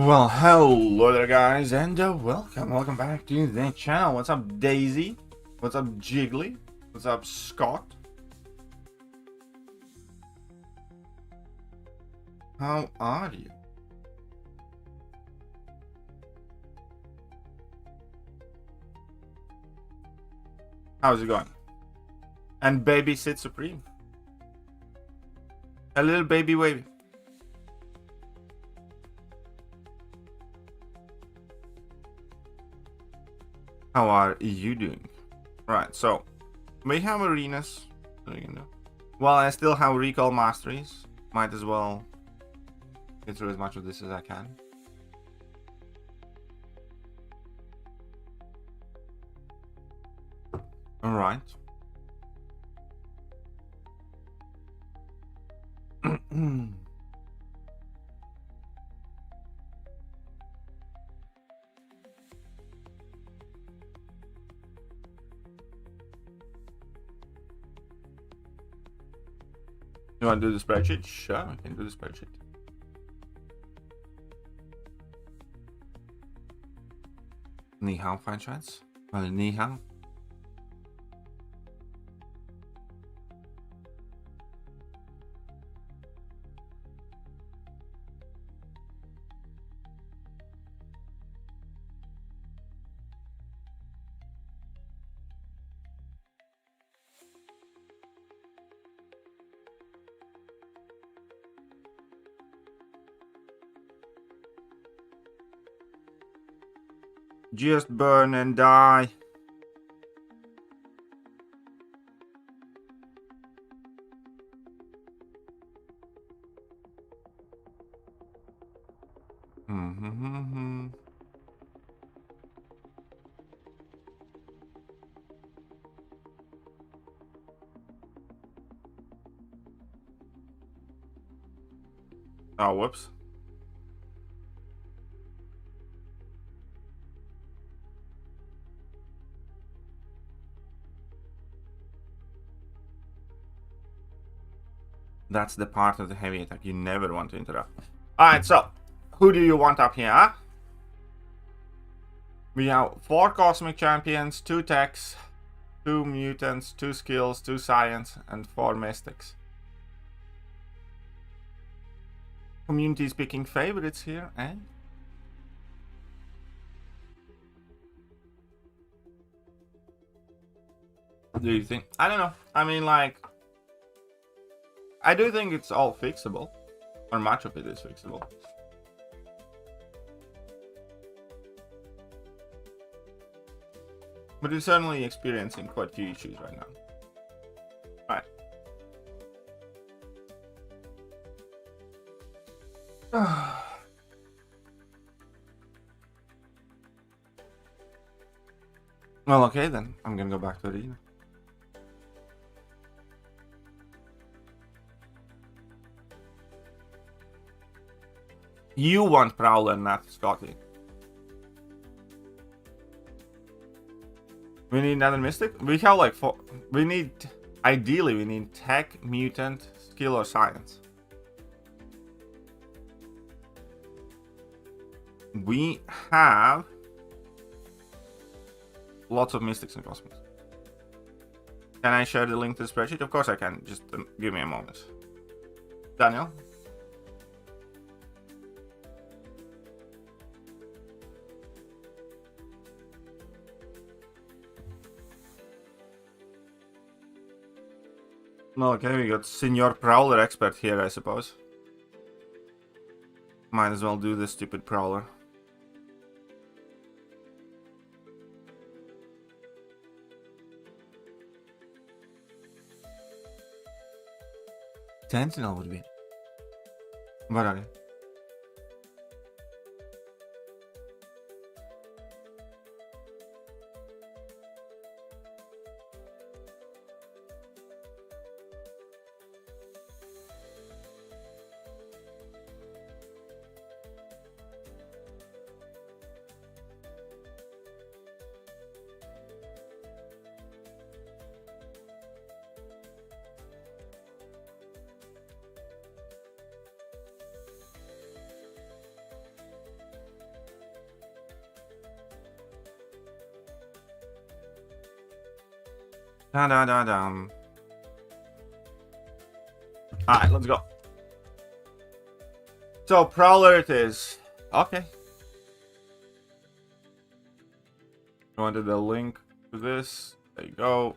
Well, hello there guys, and welcome back to the channel. What's up, Daisy? What's up, Jiggly? What's up, Scott? How are you? How's it going? And baby Sith Supreme. A little baby wavy. How are you doing? Right, so we have arenas. Well, I still have recall masteries. Might as well get through as much of this as I can. All right. You want to do the spreadsheet? Sure, I can do the spreadsheet. Ni hao, fine chance. Well, ni hao. Just burn and die. Oh, whoops. That's the part of the heavy attack you never want to interrupt. Alright, so who do you want up here? We have 4 cosmic champions, 2 techs, 2 mutants, 2 skills, 2 science, and 4 mystics. Community is picking favorites here, eh? Do you think? I don't know. I mean, like, I do think it's all fixable, or much of it is fixable. But we're certainly experiencing quite a few issues right now. Alright. Well, okay then. I'm gonna go back to arena. You want Prowler, not Scotty. We need another Mystic? We have like 4. We need, ideally, we need Tech, Mutant, Skill, or Science. We have lots of Mystics and Cosmics. Can I share the link to the spreadsheet? Of course I can. Just give me a moment. Daniel? Okay, we got Senior Prowler Expert here, I suppose. Might as well do this stupid Prowler. Sentinel would be. What are they? Da da da dum. Alright, let's go. So Prowler it is. Okay. I wanted the link to this. There you go.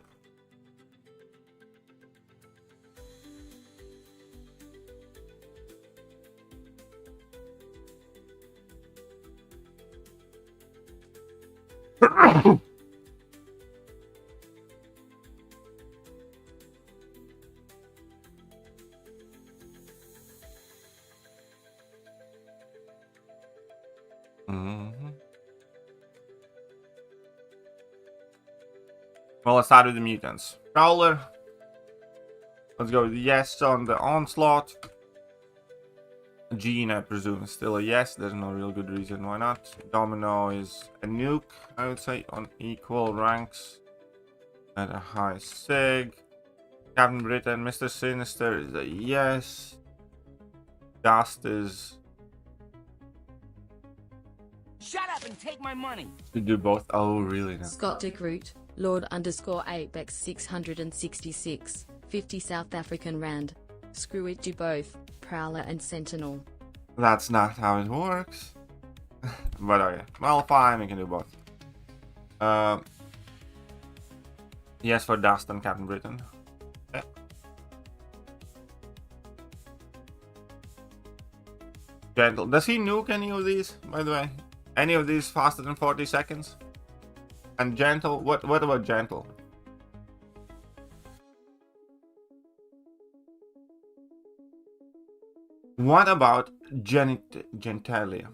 Well, let's start with the mutants. Prowler. Let's go with yes on the onslaught. Gene, I presume, is still a yes. There's no real good reason why not. Domino is a nuke, I would say, on equal ranks at a high sig. Captain Britain, Mr. Sinister is a yes. Dust is... Shut up and take my money. To do both. Oh, really? No. Scott DeGroot, Lord_Apex 666, 50 South African Rand. Screw it, do both, Prowler and Sentinel. That's not how it works. But okay. Well, fine, we can do both. Yes for Dust and Captain Britain. Yeah. Gentle. Does he nuke any of these, by the way? Any of these faster than 40 seconds? And Gentle? What about Gentle? What about Genitalia?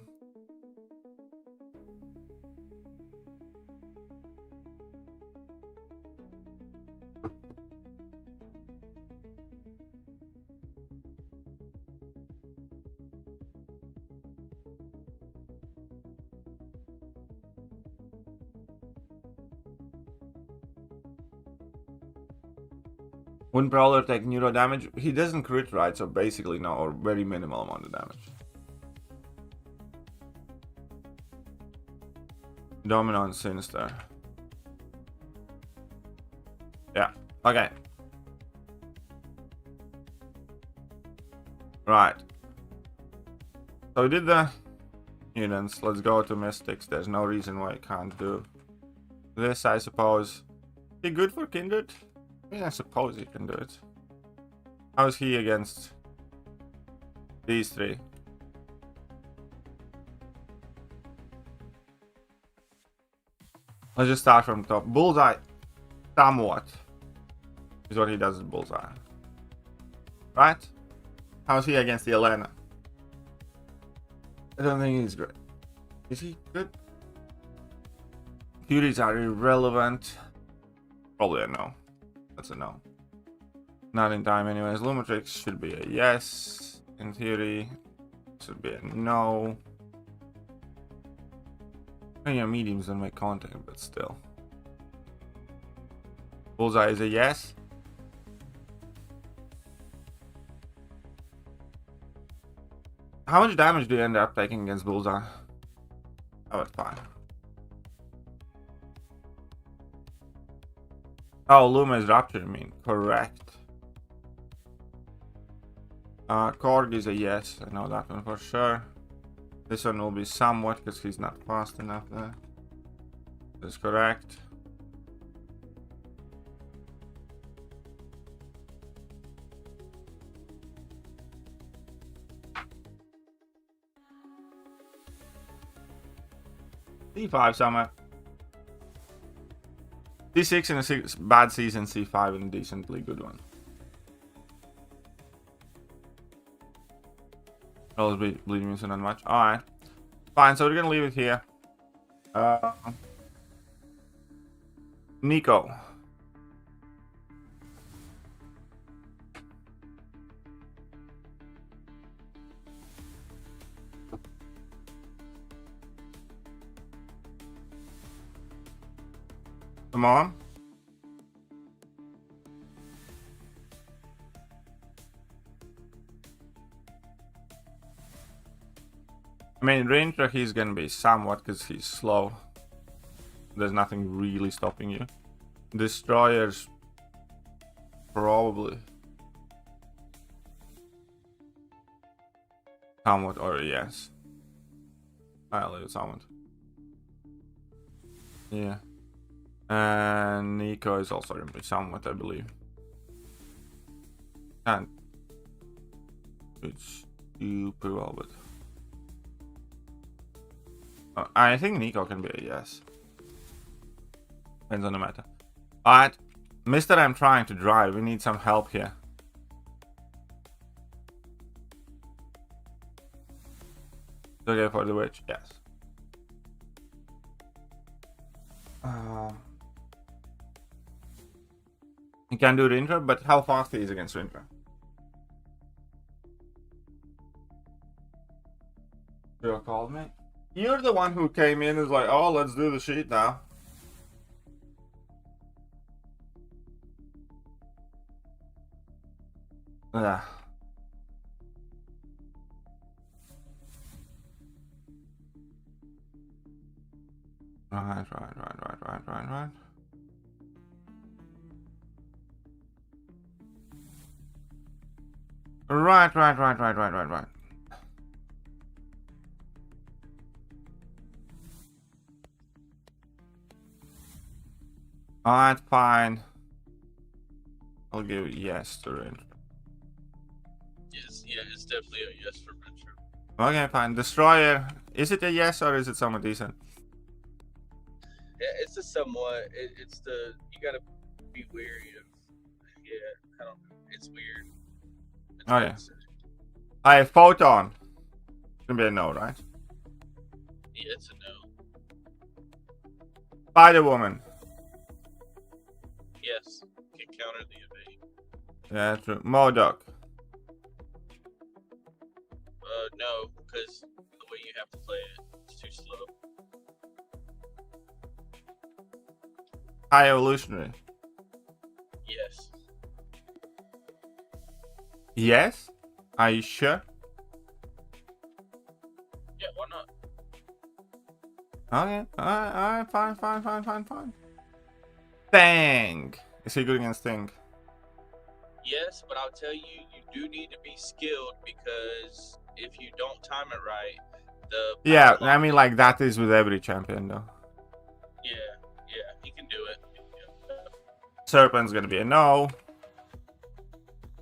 Wouldn't Prowler take neuro damage? He doesn't crit, right? So basically no, or very minimal amount of damage. Domino and Sinister. Yeah, okay. Right. So we did the mutants. Let's go to Mystics. There's no reason why I can't do this, I suppose. Be good for Kindred? I suppose he can do it. How is he against these three? Let's just start from top. Bullseye, somewhat, is what he does with Bullseye. Right? How is he against the Elena? I don't think he's great. Is he good? Furies are irrelevant. Probably a no. That's a no. Not in time anyways. Lumatrix should be a yes. In theory, should be a no. Yeah, mediums don't make contact, but still. Bullseye is a yes. How much damage do you end up taking against Bullseye? Oh, it's fine. Oh, Luma is Rapture, you mean? Correct. Korg is a yes. I know that one for sure. This one will be somewhat because he's not fast enough there. That's correct. C5 somewhere. C6 in a bad season, C5 in a decently good one. I'll be bleeding me so not much. Alright. Fine, so we're gonna leave it here. Nico. Come on. I mean, Ranger, he's gonna be somewhat because he's slow. There's nothing really stopping you. Destroyers, Probably. Somewhat or yes. I'll leave it somewhat. Yeah. And Nico is also going to be somewhat, I believe. And it's super well, but I think Nico can be a yes. Depends on the matter. Alright, Mister, I'm trying to drive. We need some help here. Okay for the witch, yes. He can do the intro, but how fast he is against the intro? You called me? You're the one who came in and was like, oh, let's do the sheet now. Yeah. Right. Right. Alright, fine. I'll give yes to intro. Yes, yeah, it's definitely a yes for intro. Okay, fine. Destroyer, is it a yes or is it somewhat decent? Yeah, it's a somewhat. It's the you gotta be wary of. Yeah, I don't know. It's weird. It's Oh, yeah. weird. Alright, Photon. It's gonna be a no, right? Yeah, it's a no. Spider-Woman. Yes, can counter the evade. Yeah, true. Modoc. No, because the way you have to play it, it's too slow. High Evolutionary. Yes. Yes? Are you sure? Yeah, why not? Okay. Alright, fine. Thang. Is he good against Thing? Yes, but I'll tell you, you do need to be skilled because if you don't time it right, the Yeah, power I mean, like, that is with every champion, though. Yeah, he can do it. Yeah, Serpent's gonna be a no.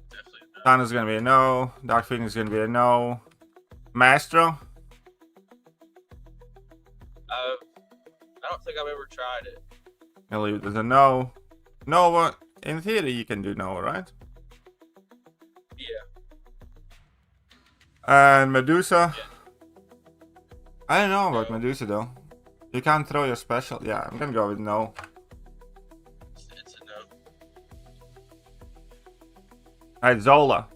definitely. No. Thana's gonna be a no. Dark Phoenix is gonna be a no. Maestro? I don't think I've ever tried it. I'll leave it as a no. Nova, in theory, you can do Nova, right? Yeah. And Medusa. Yeah. I don't know about No. Medusa, though. You can't throw your special. Yeah, I'm gonna go with no. It's a no. Alright, Zola.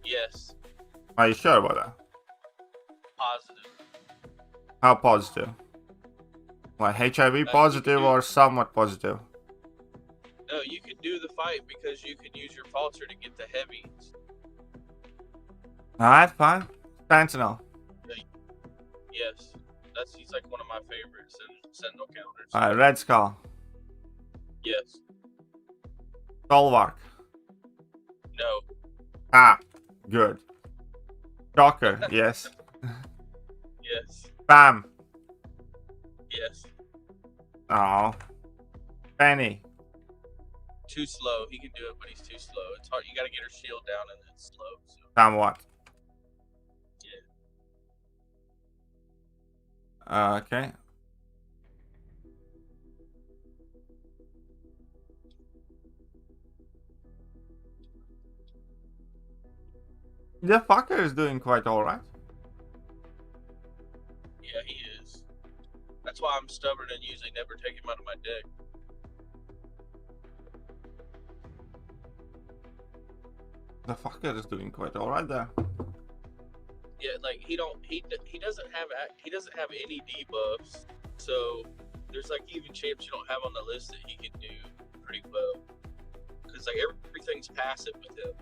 Yes. Are you sure about that? Positive. How positive? Like HIV positive or somewhat positive? No, you can do the fight because you can use your falter to get the heavies. Alright, fine. Sentinel. Yes. He's like one of my favorites in Sentinel counters. Alright, Red Skull. Yes. Solvark. No. Ah, good. Shocker, yes. Yes. Bam. Yes. Oh. Penny. Too slow. He can do it, but he's too slow. It's hard. You gotta get her shield down and it's slow. So. Somewhat. Yeah. Okay. The fucker is doing quite alright. Yeah, he is. That's why I'm stubborn and usually never take him out of my deck. The fucker is doing quite alright there. Yeah, like he doesn't have any debuffs. So there's like even champs you don't have on the list that he can do pretty well. Because like everything's passive with him.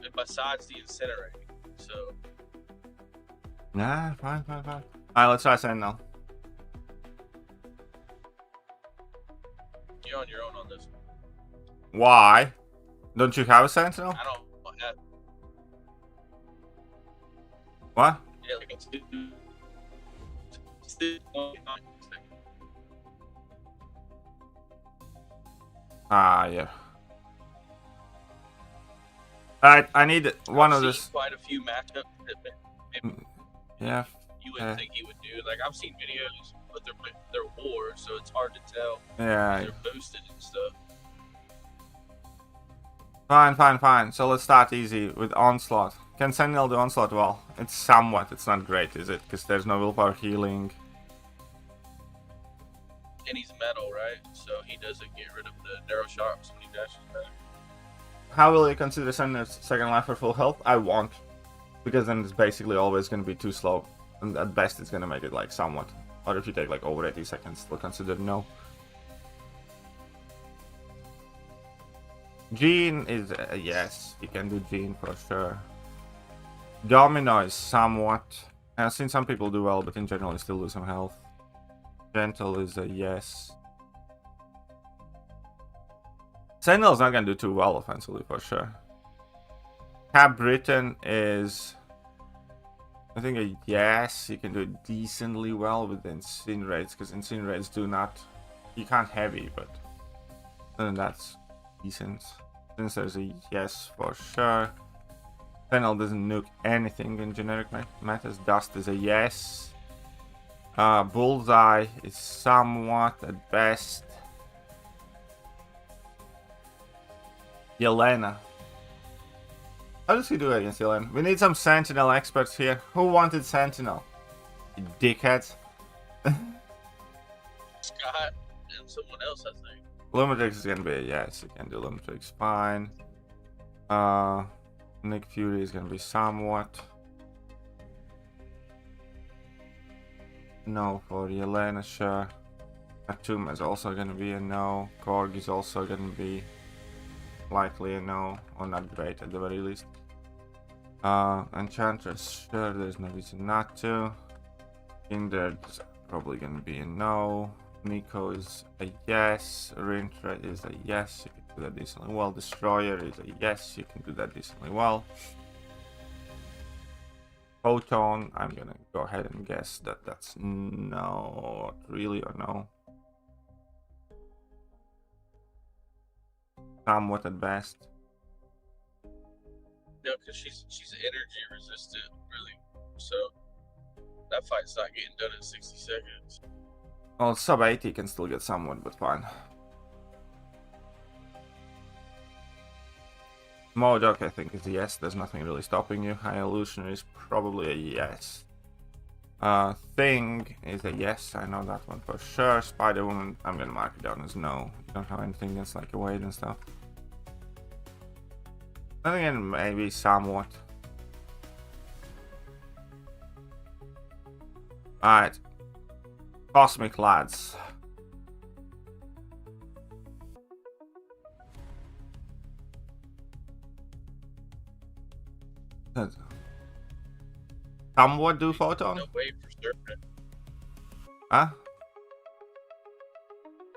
And besides the incinerating. So Nah, fine. Alright, let's try Sentinel. you're on your own on this one. Why? Don't you have a sentinel? I don't have. What? Yeah, like it's Ah, yeah. Alright, I need one I've of seen this. quite a few matchups that maybe Yeah. you wouldn't think he would do. Like I've seen videos, but they're war, so it's hard to tell. Yeah. They're boosted and stuff. Fine. So let's start easy with Onslaught. Can Sentinel do Onslaught well? It's somewhat. It's not great, is it? Because there's no willpower healing. And he's metal, right? So he doesn't get rid of the narrow shocks when he dashes back. How will you consider Sentinel's second life for full health? I won't. Because then it's basically always going to be too slow. And at best it's going to make it like somewhat. Or if you take like over 80 seconds, still consider no. Gene is a yes. You can do Gene for sure. Domino is somewhat. I've seen some people do well, but in general you still lose some health. Gentle is a yes. Sentinel's not gonna do too well offensively for sure. Cap Britain is, I think, a yes. You can do it decently well with the Incinerates, because Incinerates do not, you can't heavy, but then that's decent. Since there's a yes for sure. Sentinel doesn't nuke anything in generic matters. Dust is a yes. Bullseye is somewhat at best. Yelena. How does he do against Yelena? We need some Sentinel experts here. Who wanted Sentinel? You dickheads. Scott and someone else, I think. Lumitrix is gonna be a yes. You can do Lumitrix fine. Nick Fury is gonna be somewhat. No for Yelena, sure. Atum is also gonna be a no. Korg is also gonna be likely a no, or not great at the very least. Enchantress, sure, there's no reason not to. Kindred's probably gonna be a no. Nico is a yes. Rintra is a yes, you can do that decently well. Destroyer is a yes, you can do that decently well. Photon, I'm gonna go ahead and guess that that's no, really, or no. Somewhat at best. No, because she's energy resistant, really. So that fight's not getting done in 60 seconds. Well, sub 80 can still get somewhat, but fine. Modok, I think, is a yes. There's nothing really stopping you. High Illusionary is probably a yes. Thing is a yes. I know that one for sure. Spider Woman, I'm gonna mark it down as no. You don't have anything against like a weight and stuff. Then again, maybe somewhat. Alright. Cosmic Lads. Somewhat do Photon? No way for certain. Huh?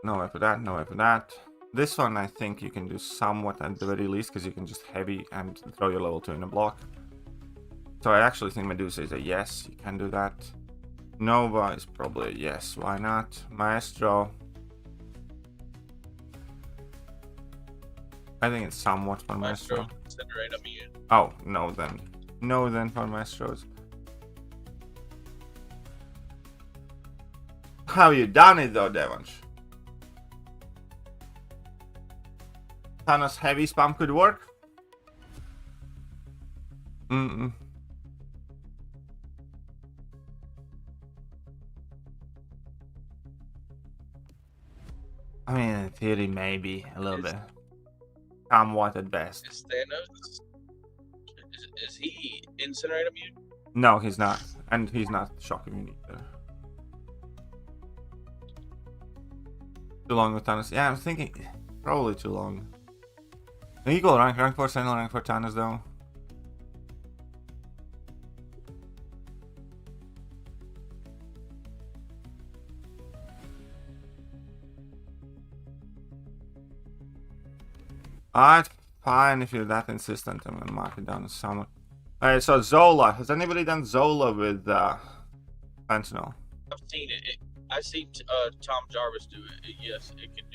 No way for that, no way for that. This one I think you can do somewhat at the very least, because you can just heavy and throw your level 2 in a block. So I actually think Medusa is a yes, you can do that. Nova is probably a yes, why not? Maestro. I think it's somewhat for Maestro. Incinerate immune. Oh, no then. No then for Maestros. How you done it though, Devonsh? Thanos heavy spam could work? I mean, in theory, maybe a little bit. Somewhat at best. Is Thanos? Is he incinerate immune? No, he's not. And he's not shock immune either. Too long with Thanos. Yeah, I'm thinking probably too long. Equal rank 4, Sentinel rank 4 Thanos though. Alright, fine. If you're that insistent, I'm gonna mark it down as somewhat. Alright, so Zola. Has anybody done Zola with Sentinel? I've seen it. I've seen Tom Jarvis do it. Yes, it can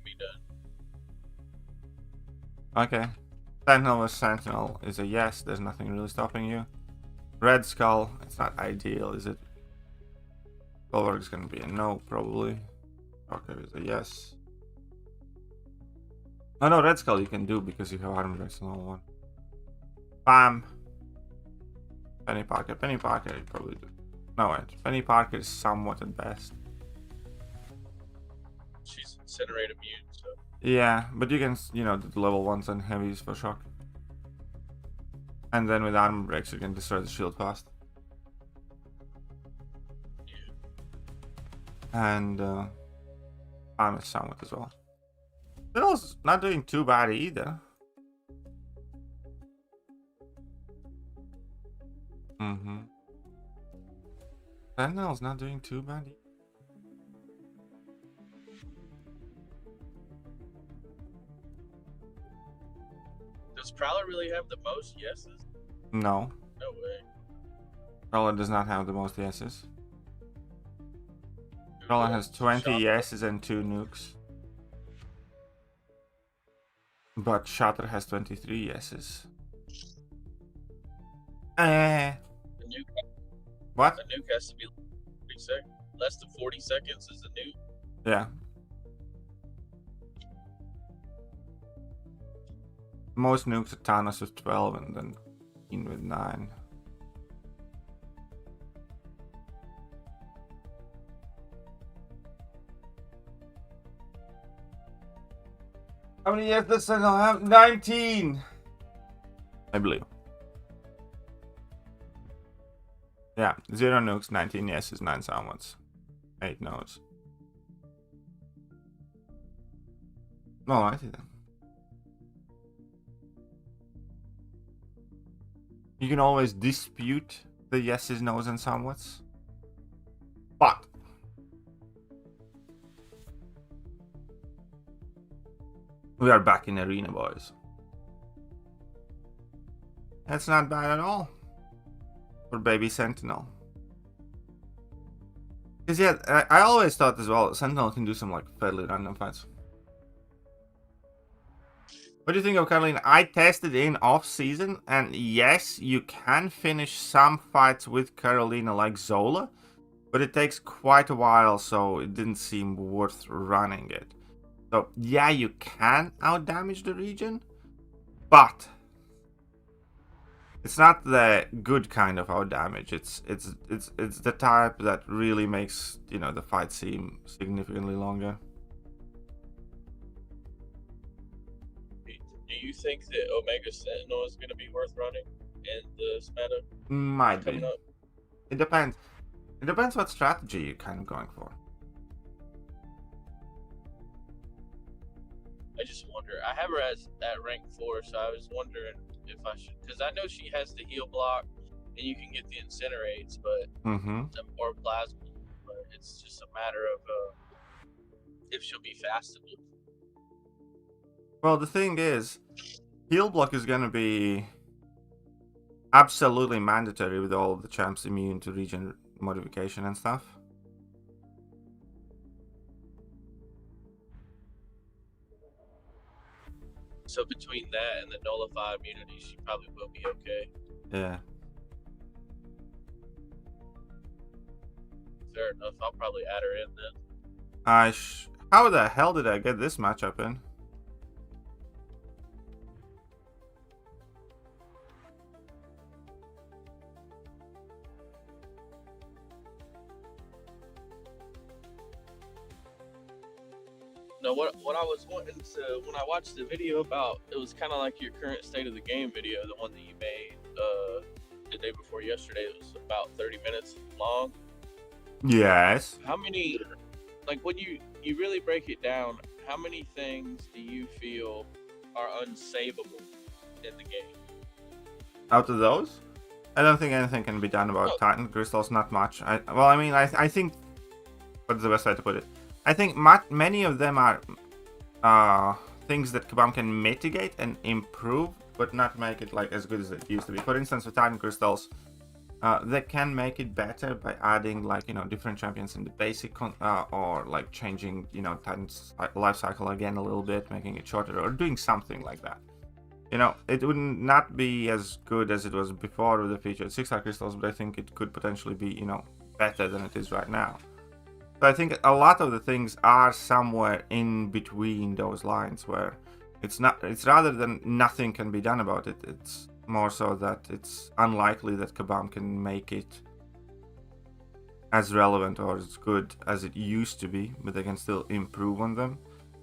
be done. Okay. Sentinel with Sentinel is a yes. There's nothing really stopping you. Red Skull. It's not ideal, is it? Bulwark is gonna be a no, probably. Okay, is a yes. Oh no, Red Skull you can do because you have armor breaks on all one. Bam. Penny Parker. Penny Parker you probably do. No wait. Penny Parker is somewhat at best. She's incinerate immune, so. Yeah, but you can, you know, do the level 1s and heavies for shock. And then with armor breaks you can destroy the shield fast. Yeah. And armor somewhat as well. Sentinel's not doing too bad either. Sentinel's not doing too bad either. Does Prowler really have the most yeses? No. No way. Prowler does not have the most yeses. Prowler has 20 yeses and 2 nukes. But Shatter has 23 yeses. The nuke, What? the nuke has to be 40 seconds. Less than 40 seconds is the nuke. Yeah. Most nukes are Thanos with 12 and then Keen with 9. How many years does Sentinel have? 19! I believe. Yeah, 0 nukes, 19 yeses, 9 someones. 8 no's. Alrighty then. You can always dispute the yeses, no's, and somewhats. But we are back in arena, boys. That's not bad at all for baby Sentinel. Because yeah, I always thought as well Sentinel can do some like fairly random fights. What do you think of Caroline? I tested in off season, and yes, you can finish some fights with Carolina like Zola, but it takes quite a while, so it didn't seem worth running it. So yeah, you can outdamage the region, but it's not the good kind of outdamage. It's the type that really makes, you know, the fight seem significantly longer. Do you think that Omega Sentinel is going to be worth running in this meta? Might be. It depends. It depends what strategy you're kind of going for. I just wonder. I have her as at rank 4, so I was wondering if I should, because I know she has the heal block, and you can get the incinerates, but or plasma. But it's just a matter of if she'll be fastable. Well, the thing is, heal block is gonna be absolutely mandatory with all the champs immune to region modification and stuff. So between that and the nullify immunity, she probably will be okay. Yeah. Fair enough. I'll probably add her in then. How the hell did I get this matchup in? No, what I was wanting to, when I watched the video about, it was kind of like your current state of the game video, the one that you made the day before yesterday. It was about 30 minutes long. Yes. How many, like when you really break it down, how many things do you feel are unsavable in the game? Out of those? I don't think anything can be done about Titan Crystals, not much. I think, what's the best way to put it? I think many of them are things that Kabam can mitigate and improve, but not make it like as good as it used to be. For instance, with Titan Crystals, they can make it better by adding like, you know, different champions in the basic or like changing, you know, Titan's life cycle again a little bit, making it shorter or doing something like that. You know, it would not be as good as it was before with the featured 6-star crystals, but I think it could potentially be, you know, better than it is right now. So I think a lot of the things are somewhere in between those lines where it's rather than nothing can be done about it, it's more so that it's unlikely that Kabam can make it as relevant or as good as it used to be, but they can still improve on them.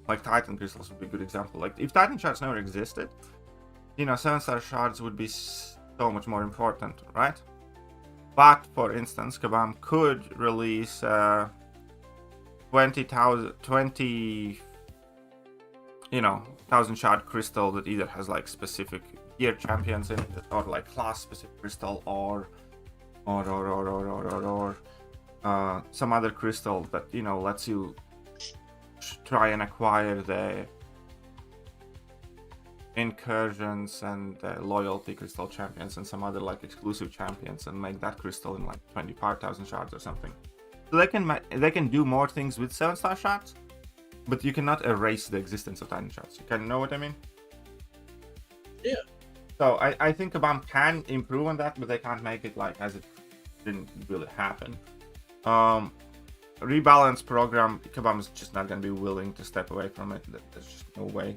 Like Titan Crystals would be a good example. Like if Titan Shards never existed, you know, 7-star shards would be so much more important, right? But for instance, Kabam could release 20 you know, 1000 shard crystal that either has like specific gear champions in it, or like class specific crystal, or some other crystal that, you know, lets you try and acquire the incursions and loyalty crystal champions and some other like exclusive champions, and make that crystal in like 25,000 shards or something. So they can do more things with 7-star shards, but you cannot erase the existence of Titan shards. You can know what I mean? Yeah. So I think Kabam can improve on that, but they can't make it like as it didn't really happen. Rebalance program, Kabam is just not going to be willing to step away from it. There's just no way.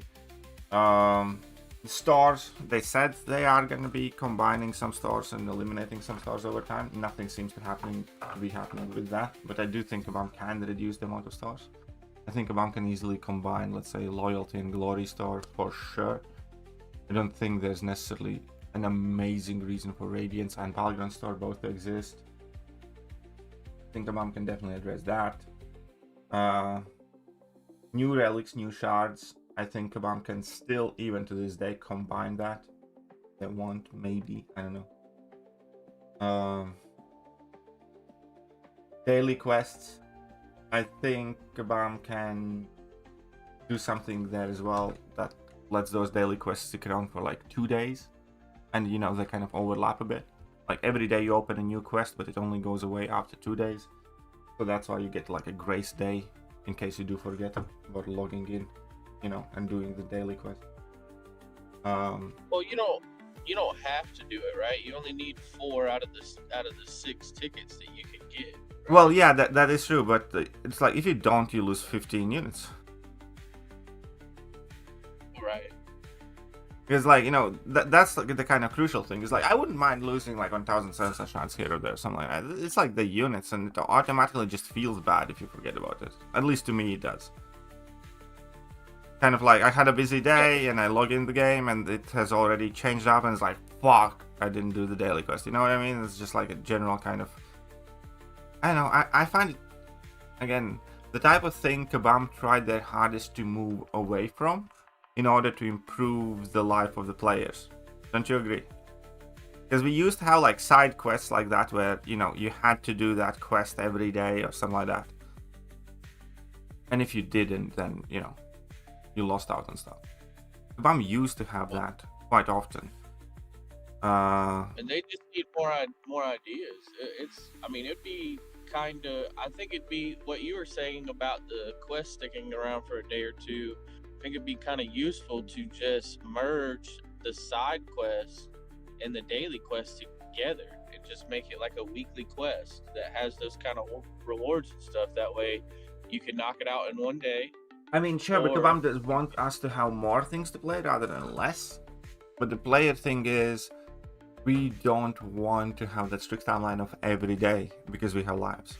Stores, they said they are going to be combining some stores and eliminating some stores over time. Nothing seems to be happening with that, but I do think Kabam can reduce the amount of stores. I think Kabam can easily combine, let's say, loyalty and glory store for sure. I don't think there's necessarily an amazing reason for Radiance and Polygon store both to exist. I think Kabam can definitely address that. New relics, new shards. I think Kabam can still, even to this day, combine that. They want, maybe, I don't know. Daily quests. I think Kabam can do something there as well that lets those daily quests stick around for like 2 days. And, you know, they kind of overlap a bit. Like every day you open a new quest, but it only goes away after 2 days. So that's why you get like a grace day in case you do forget about logging in, you know, and doing the daily quest. Well, you don't have to do it, right? You only need 4 out of the 6 tickets that you can get. Right? Well, yeah, that is true, but it's like if you don't, you lose 15 units. Right. Because, like, you know, that's like the kind of crucial thing. It's like, I wouldn't mind losing like 1,000 7-star shards here or there, something like that. It's like the units, and it automatically just feels bad if you forget about it. At least to me, it does. Kind of like, I had a busy day, and I log in the game, and it has already changed up, and it's like, fuck, I didn't do the daily quest. You know what I mean? It's just like a general kind of... I don't know, I find it, again, the type of thing Kabam tried their hardest to move away from, in order to improve the life of the players. Don't you agree? Because we used to have like side quests like that where, you know, you had to do that quest every day or something like that. And if you didn't, then, you know, you lost out on stuff. Kabam used to have that quite often. And they just need more ideas. I mean, it'd be kind of, I think it'd be what you were saying about the quest sticking around for a day or two. I think it'd be kind of useful to just merge the side quests and the daily quests together and just make it like a weekly quest that has those kind of rewards and stuff. That way you can knock it out in one day. I mean, sure, but Kabam does want us to have more things to play rather than less. But the player thing is, we don't want to have that strict timeline of every day because we have lives.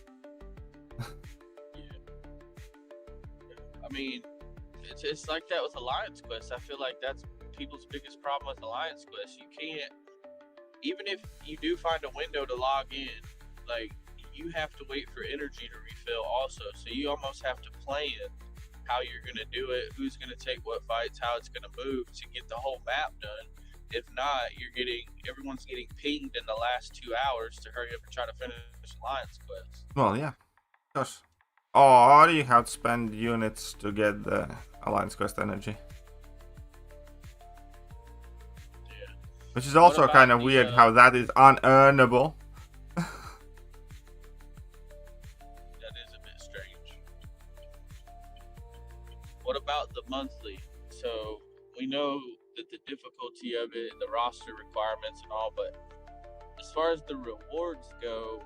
I mean, it's like that with Alliance Quest. I feel like that's people's biggest problem with Alliance Quest. You can't, even if you do find a window to log in, like, you have to wait for energy to refill also. So you almost have to plan how you're going to do it, who's going to take what fights, how it's going to move to get the whole map done. If not, everyone's getting pinged in the last 2 hours to hurry up and try to finish Alliance Quest. Well, yeah, of course. Or you have to spend units to get the Alliance Quest energy. Which is also about kind of the, weird how that is unearnable. That is a bit strange. What about the monthly? So we know that the difficulty of it, the roster requirements and all, but as far as the rewards go,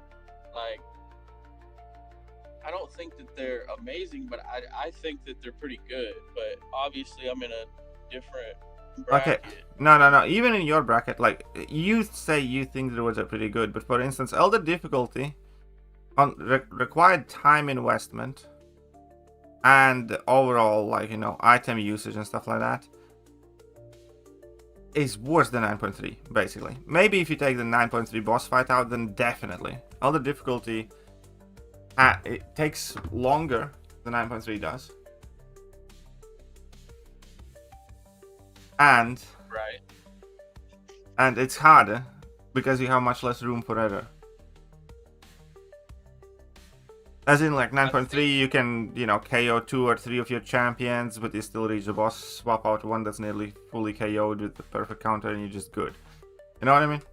like, I don't think that they're amazing, but I think that they're pretty good. But obviously I'm in a different bracket. Okay, no. Even in your bracket, like, you say you think the rewards are pretty good, but for instance, Elder difficulty on required time investment and overall, like, you know, item usage and stuff like that is worse than 9.3, basically. Maybe if you take the 9.3 boss fight out, then definitely. Elder difficulty, it takes longer than 9.3 does. And Right. and it's harder because you have much less room for error. As in, like, 9.3, you can, you know, KO 2 or 3 of your champions, but you still reach the boss, swap out one that's nearly fully KO'd with the perfect counter, and you're just good. You know what I mean?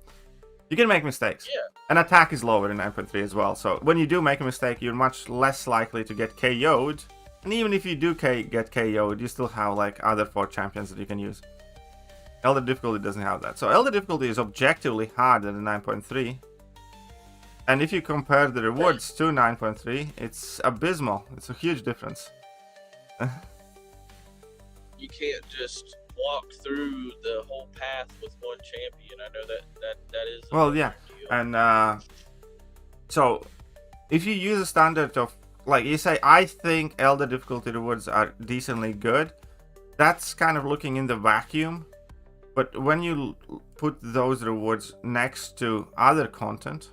You can make mistakes. Yeah. And attack is lower in 9.3 as well, so when you do make a mistake, you're much less likely to get KO'd. And even if you do get KO'd, you still have, like, other 4 champions that you can use. Elder difficulty doesn't have that. So Elder difficulty is objectively harder than 9.3. And if you compare the rewards to 9.3, it's abysmal. It's a huge difference. You can't just walk through the whole path with one champion. I know that is. Well, yeah. And so if you use a standard of, like, you say, I think Elder difficulty rewards are decently good, that's kind of looking in the vacuum. But when you put those rewards next to other content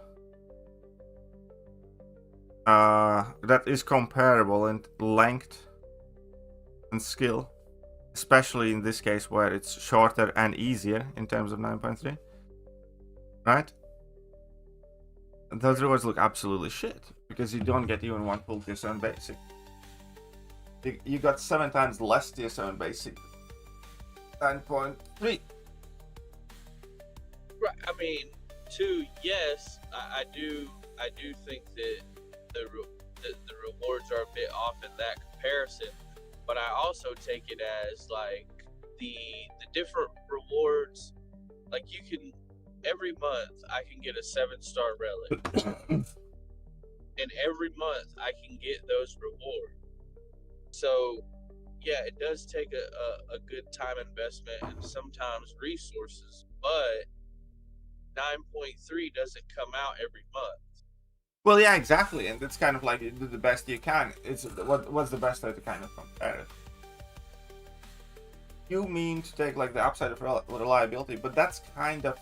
that is comparable in length and skill, especially in this case where it's shorter and easier in terms of 9.3, right? Those rewards look absolutely shit because you don't get even one full tier 7 basic. You got 7 times less tier 7 basic. 9.3. Right. I mean, yes, I do think that the rewards are a bit off in that comparison, but I also take it as, like, the different rewards, like, you can every month I can get a 7-star relic, and every month I can get those rewards. So yeah, it does take a good time investment and sometimes resources, but 9.3 doesn't come out every month. Well, yeah, exactly, and it's kind of like you do the best you can. It's what's the best way to kind of compare it? You mean to take, like, the upside of reliability, but that's kind of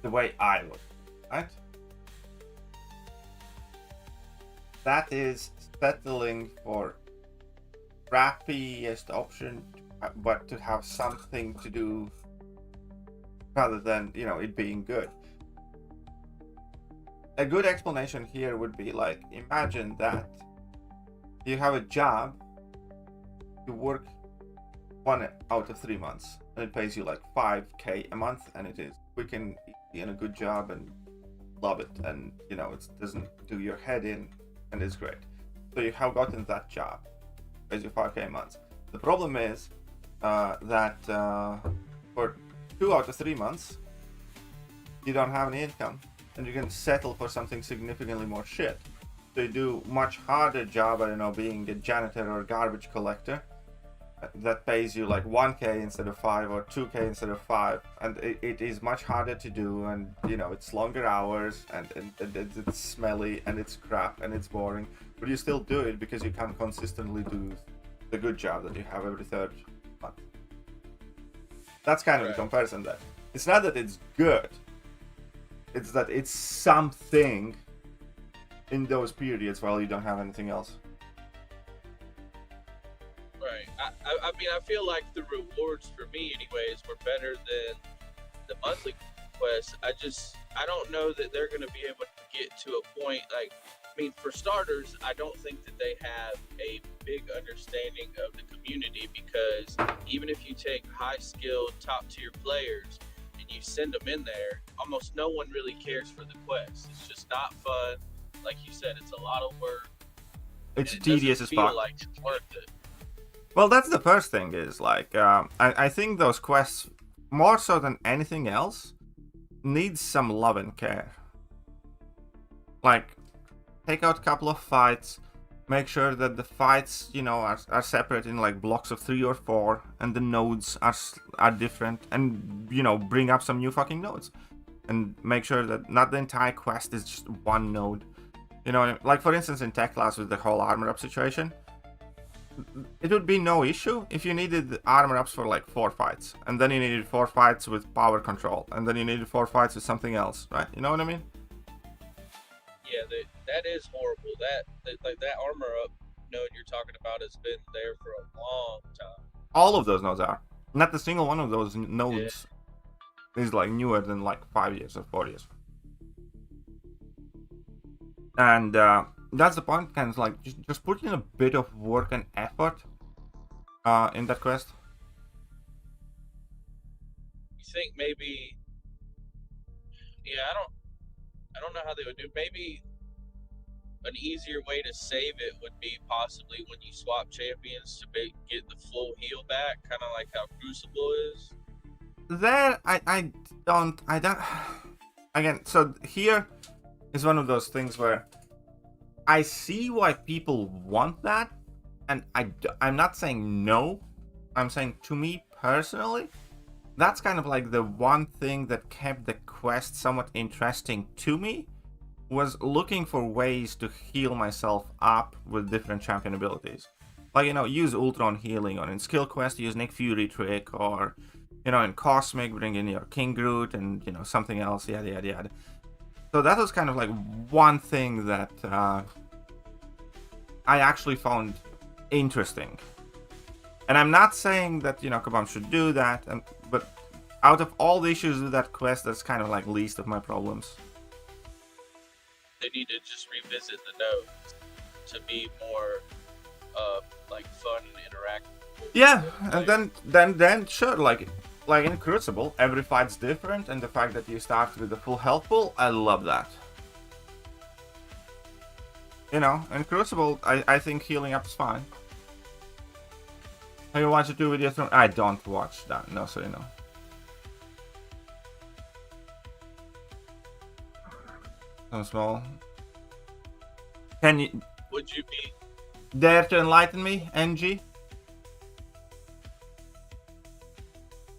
the way I look, right? That is settling for crappiest option, but to have something to do rather than, you know, it being good. A good explanation here would be, like, imagine that you have a job, you work 1 out of 3 months, and it pays you like 5k a month, and it is quick and easy and a good job and love it, and, you know, it doesn't do your head in, and it's great. So you have gotten that job, pays you 5k a month. The problem is that for 2 out of 3 months, you don't have any income, and you can settle for something significantly more shit. So you do much harder job, I don't know, being a janitor or a garbage collector, that pays you like 1k instead of 5 or 2k instead of 5, and it is much harder to do, and, you know, it's longer hours, and it's smelly, and it's crap, and it's boring, but you still do it because you can consistently do the good job that you have every 3rd month. That's kind of the comparison there. It's not that it's good, it's that it's something in those periods while you don't have anything else. Right. I mean, I feel like the rewards for me, anyways, were better than the monthly quests. I don't know that they're going to be able to get to a point, like, I mean, for starters, I don't think that they have a big understanding of the community, because even if you take high-skilled, top-tier players, and you send them in there, almost no one really cares for the quest. It's just not fun. Like you said, it's a lot of work. It's and it tedious as doesn't feel fuck. like it's worth it. Well, that's the first thing is like, I think those quests, more so than anything else, need some love and care. Like, take out a couple of fights, make sure that the fights, you know, are separate in like blocks of 3 or 4, and the nodes are different, and, you know, bring up some new fucking nodes. And make sure that not the entire quest is just one node. You know, like for instance in Tech Class with the whole armor up situation, it would be no issue if you needed armor ups for like 4 fights, and then you needed 4 fights with power control, and then you needed 4 fights with something else, right? You know what I mean? Yeah, that is horrible. That armor up node you're talking about has been there for a long time. All of those nodes are. Not a single one of those nodes is like newer than like 5 years or 4 years. And that's the point, kind of like just put in a bit of work and effort in that quest. You think maybe? Yeah, I don't know how they would do. Maybe an easier way to save it would be possibly when you swap champions to get the full heal back, kind of like how Crucible is. There, I don't. Again, so here is one of those things where I see why people want that, and I'm not saying no. I'm saying to me personally, that's kind of like the one thing that kept the quest somewhat interesting to me, was looking for ways to heal myself up with different champion abilities. Like, you know, use Ultron healing, or in skill quest use Nick Fury trick, or, you know, in Cosmic bring in your King Groot and, you know, something else, yada yada yada. So that was kind of like one thing that I actually found interesting. And I'm not saying that, you know, Kabam should do that, but out of all the issues with that quest, that's kind of like least of my problems. They need to just revisit the nodes to be more like fun and interactive. Yeah, and then sure, like in Crucible, every fight's different, and the fact that you start with the full health pool, I love that. You know, in Crucible, I think healing up is fine. Have you watched a 2 video through? I don't watch that, no, so you know. So small. Can you... Would you be... Dare to enlighten me, NG?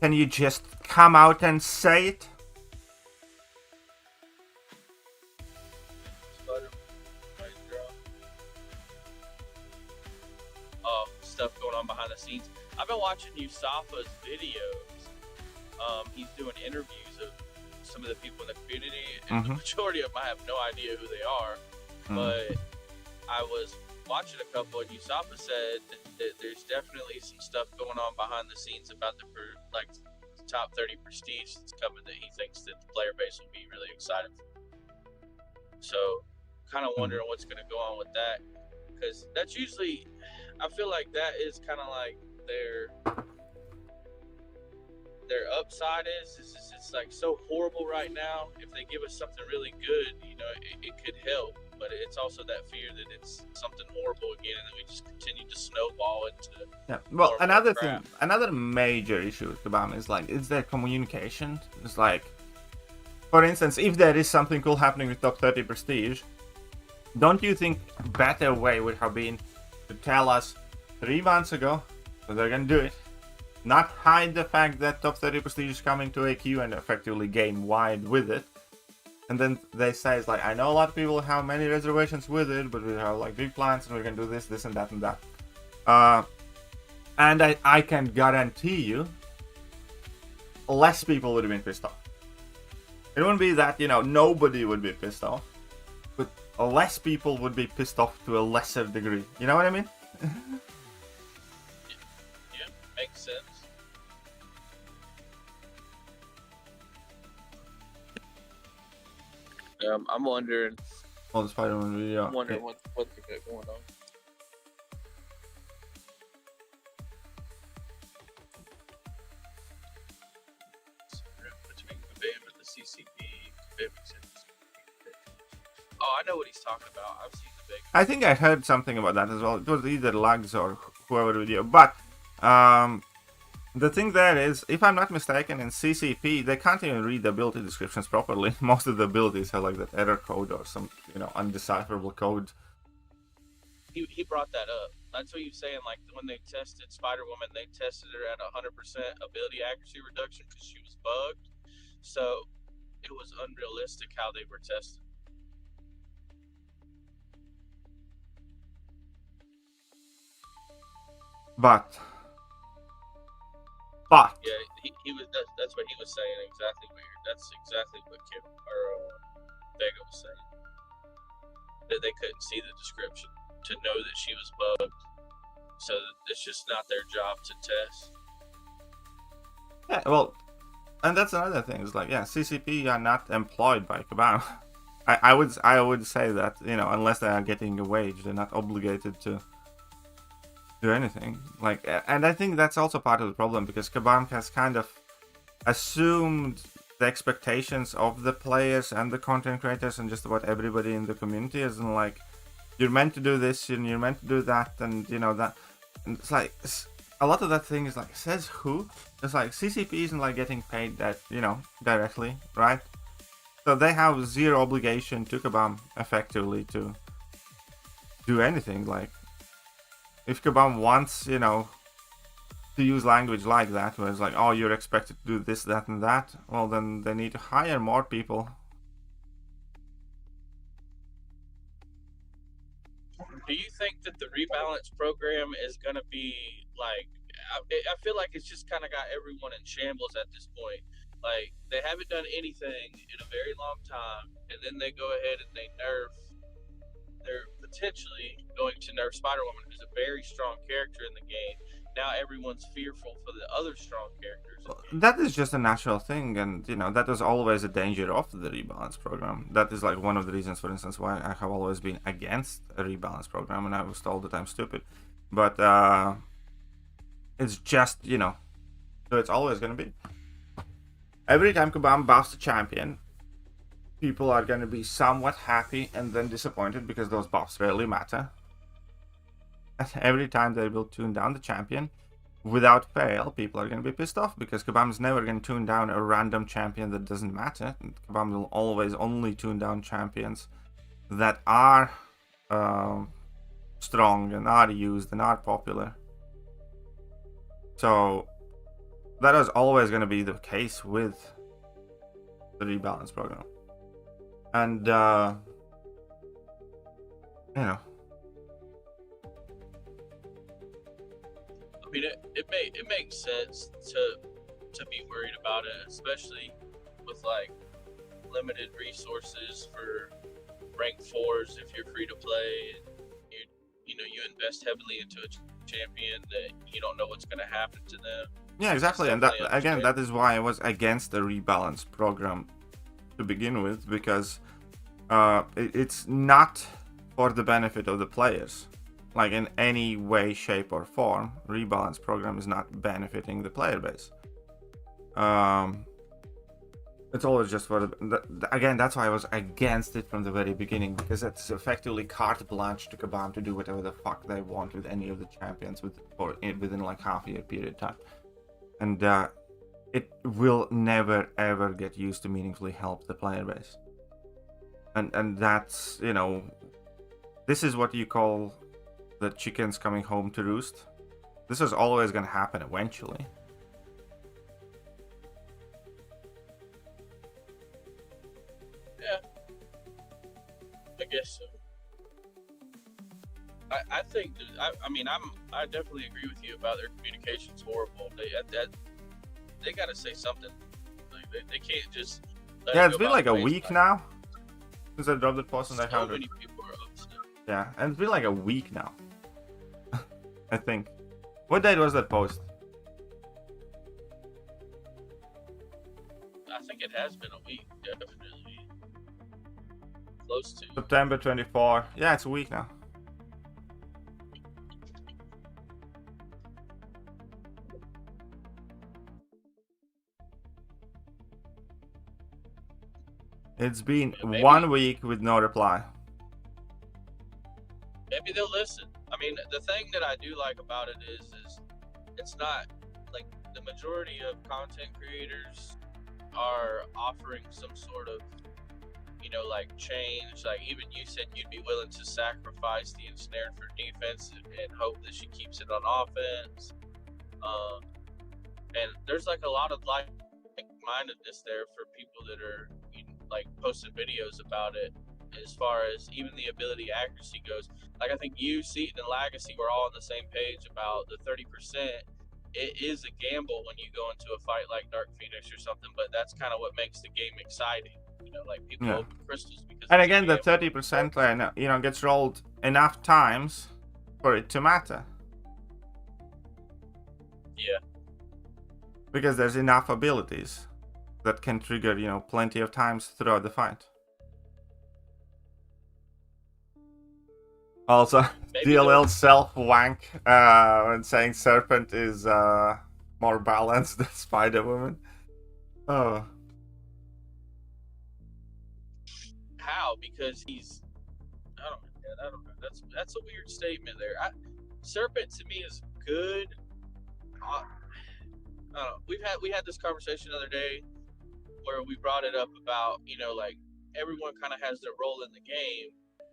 Can you just come out and say it? Stuff going on behind the scenes. I've been watching Yusafa's videos. He's doing interviews of some of the people in the community, and the majority of them I have no idea who they are. But I was watching a couple, and Yusafa said that there's definitely some stuff going on behind the scenes about the top 30 prestige that's coming that he thinks that the player base will be really excited for. So, kind of wondering what's going to go on with that, because that's usually, I feel like that is kind of like their upside is it's like so horrible right now. If they give us something really good, you know, it could help, but it's also that fear that it's something horrible again, and then we just continue to snowball into. Yeah. Well, another thing, another major issue with Kabam is like, it's their communication. It's like, for instance, if there is something cool happening with top 30 prestige, don't you think a better way would have been to tell us 3 months ago that they're gonna do it? Not hide the fact that top 30 prestige is coming to AQ and effectively game wide with it. And then they say, it's like, I know a lot of people have many reservations with it, but we have like big plans and we're gonna do this, this and that and that. And I can guarantee you, less people would have been pissed off. It wouldn't be that, you know, nobody would be pissed off, but less people would be pissed off to a lesser degree. You know what I mean? Yeah, makes sense. I'm wondering. Oh, the Spider-Man video. I'm wondering what they got going on. Between CCP. Oh, I know what he's talking about. I've seen the big. I think I heard something about that as well. It was either Lugs or whoever video. But the thing there is, if I'm not mistaken, in CCP, they can't even read the ability descriptions properly. Most of the abilities have like that error code or some, undecipherable code. He brought that up. That's what he was saying. Like when they tested Spider-Woman, they tested her at 100% ability accuracy reduction because she was bugged. So it was unrealistic how they were tested. But yeah, he was. That's what he was saying. That's exactly what Kim or Vega was saying. That they couldn't see the description to know that she was bugged, so it's just not their job to test. yeah, well, and that's another thing. It's like, yeah, CCP are not employed by Kabam. I would say that, unless they are getting a wage, they're not obligated to do anything. Like, and I think that's also part of the problem, because Kabam has kind of assumed the expectations of the players and the content creators and just about everybody in the community, as in like, you're meant to do this and you're meant to do that, and that. And it's like, a lot of that thing is like, says who? It's like CCP isn't like getting paid that, directly, right? So they have zero obligation to Kabam effectively to do anything. Like, if Kabam wants, to use language like that, where it's like, oh, you're expected to do this, that, and that, well, then they need to hire more people. Do you think that the rebalance program is going to be like? I feel like it's just kind of got everyone in shambles at this point. Like, they haven't done anything in a very long time, and then they go ahead and they nerf. They're potentially going to nerf Spider-Woman, who's a very strong character in the game. Now everyone's fearful for the other strong characters. That is just a natural thing, and that was always a danger of the rebalance program. That is like one of the reasons, for instance, why I have always been against a rebalance program, and I was told that I'm stupid. But it's just, so it's always going to be. Every time Kabam buffs a champion, people are going to be somewhat happy and then disappointed, because those buffs rarely matter. And every time they will tune down the champion, without fail, people are going to be pissed off, because Kabam's never going to tune down a random champion that doesn't matter. Kabam will always only tune down champions that are strong and are used and are popular. So that is always going to be the case with the rebalance program. And I mean, it makes sense to be worried about it, especially with like limited resources for rank 4s. If you're free to play and you invest heavily into a champion that you don't know what's going to happen to them. Yeah, exactly. And that is why I was against the rebalance program to begin with, because it's not for the benefit of the players. Like, in any way, shape, or form, rebalance program is not benefiting the player base. It's always just for again, that's why I was against it from the very beginning, because it's effectively carte blanche to Kabam to do whatever the fuck they want with any of the champions within like half a year period of time. And it will never ever get used to meaningfully help the player base. And that's, this is what you call the chickens coming home to roost. This is always going to happen eventually. Yeah, I guess so. I think I definitely agree with you about their communication's horrible. They got to say something. Like, they can't just. Yeah, it's been like a week now since I dropped the post on the So many people are upset. Yeah, and it's been like a week now. I think. What date was that post? I think it has been a week, definitely. Close to. September 24. Yeah, it's a week now. It's been Maybe- 1 week with no reply. Maybe they'll listen. I mean, the thing that I do like about it is it's not like the majority of content creators are offering some sort of, you know, like change. Like even you said you'd be willing to sacrifice the ensnared for defense and hope that she keeps it on offense. And there's like a lot of like-mindedness there for people that are, you know, like posting videos about it. As far as even the ability accuracy goes, like I think you, Seaton, and Legacy were all on the same page about the 30%. It is a gamble when you go into a fight like Dark Phoenix or something, but that's kind of what makes the game exciting. You know, like people open crystals because. And it's a again, the gamble. 30% line, you know, gets rolled enough times for it to matter. Yeah. Because there's enough abilities that can trigger, you know, plenty of times throughout the fight. Also, Maybe DLL self-wank when saying Serpent is more balanced than Spider-Woman. Oh. How? Because he's. I don't know. That's a weird statement there. Serpent to me is good. I don't know. We had this conversation the other day where we brought it up about, you know, like everyone kind of has their role in the game,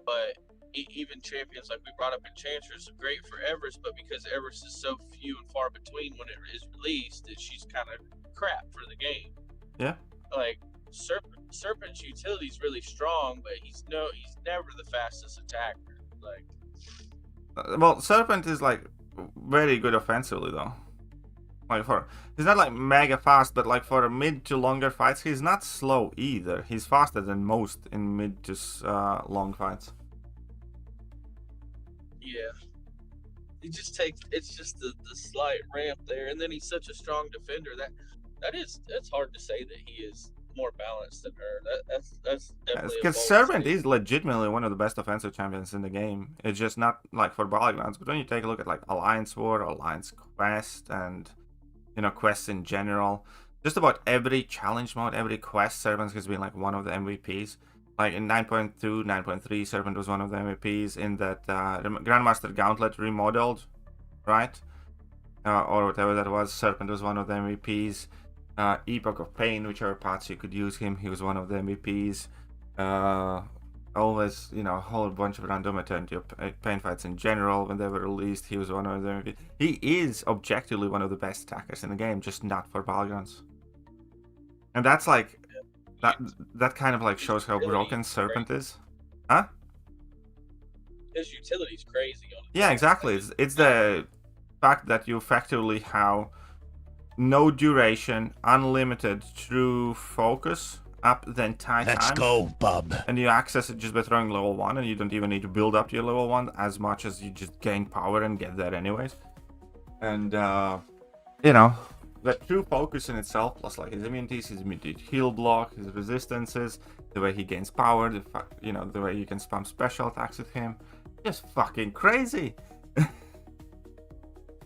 but even champions like we brought up in Enchantress are great for Everest, but because Everest is so few and far between when it is released, she's kind of crap for the game. Yeah. Like Serpent's utility is really strong, but he's never the fastest attacker. Like, well, Serpent is like very good offensively though. Like he's not like mega fast, but like for mid to longer fights, he's not slow either. He's faster than most in mid to long fights. yeah, it's just the slight ramp there, and then he's such a strong defender that's hard to say that he is more balanced than her. That's definitely Because Serpent is legitimately one of the best offensive champions in the game. It's just not like for Battlegrounds, but when you take a look at like Alliance War, Alliance Quest, and you know, quests in general, just about every challenge mode, every quest, Serpent has been like one of the MVPs. Like in 9.2, 9.3, Serpent was one of the MVPs. In that Grandmaster Gauntlet remodeled, right? Or whatever that was, Serpent was one of the MVPs. Epoch of Pain, whichever parts you could use him, he was one of the MVPs. Always, you know, a whole bunch of random Eternity of Pain fights in general, when they were released, he was one of the MVPs. He is objectively one of the best attackers in the game, just not for Battlegrounds. And that's like, that kind of like shows how broken Serpent is. Huh? His utility's crazy on it. Yeah, exactly. It's the fact that you effectively have no duration, unlimited true focus up the entire time. Let's go, bub. And you access it just by throwing level 1, and you don't even need to build up your level 1 as much as you just gain power and get there anyways. And, you know, the true focus in itself, plus like his immunities, his immediate heal block, his resistances, the way he gains power, you know, the way you can spam special attacks with him, just fucking crazy.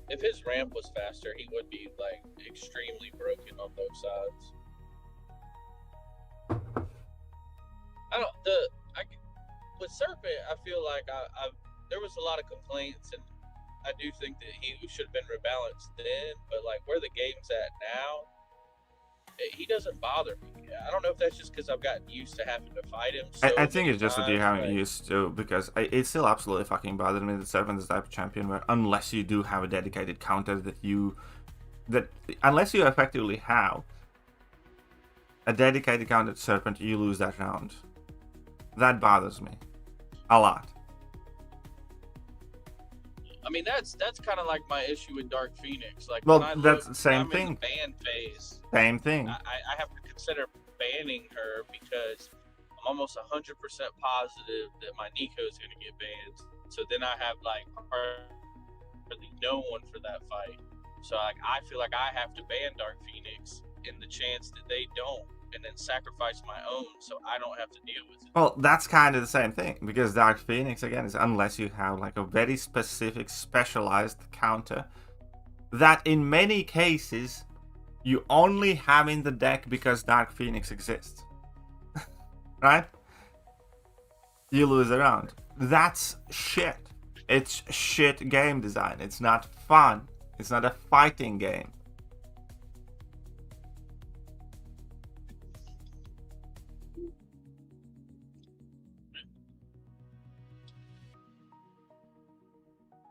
If his ramp was faster, he would be like extremely broken on both sides. With Serpent, I feel like there was a lot of complaints, and I do think that he should have been rebalanced then. But like where the game's at now, he doesn't bother me. I don't know if that's just because I've gotten used to having to fight him. I think it's just that you haven't used to, because it still absolutely fucking bothered me that Serpent is the type of champion where unless you do have a dedicated counter unless you effectively have a dedicated counter to Serpent, you lose that round. That bothers me a lot. I mean, that's kind of like my issue with Dark Phoenix. Like, well, when I that's look, the same I'm thing. in the ban phase. Same thing. I have to consider banning her because I'm almost 100% positive that my Nico is going to get banned. So then I have like hardly no one for that fight. So like I feel like I have to ban Dark Phoenix in the chance that they don't, and then sacrifice my own so I don't have to deal with it. Well, that's kind of the same thing, because Dark Phoenix, again, is unless you have like a very specific specialized counter that in many cases you only have in the deck because Dark Phoenix exists. right? You lose a round. That's shit. It's shit game design. It's not fun. It's not a fighting game.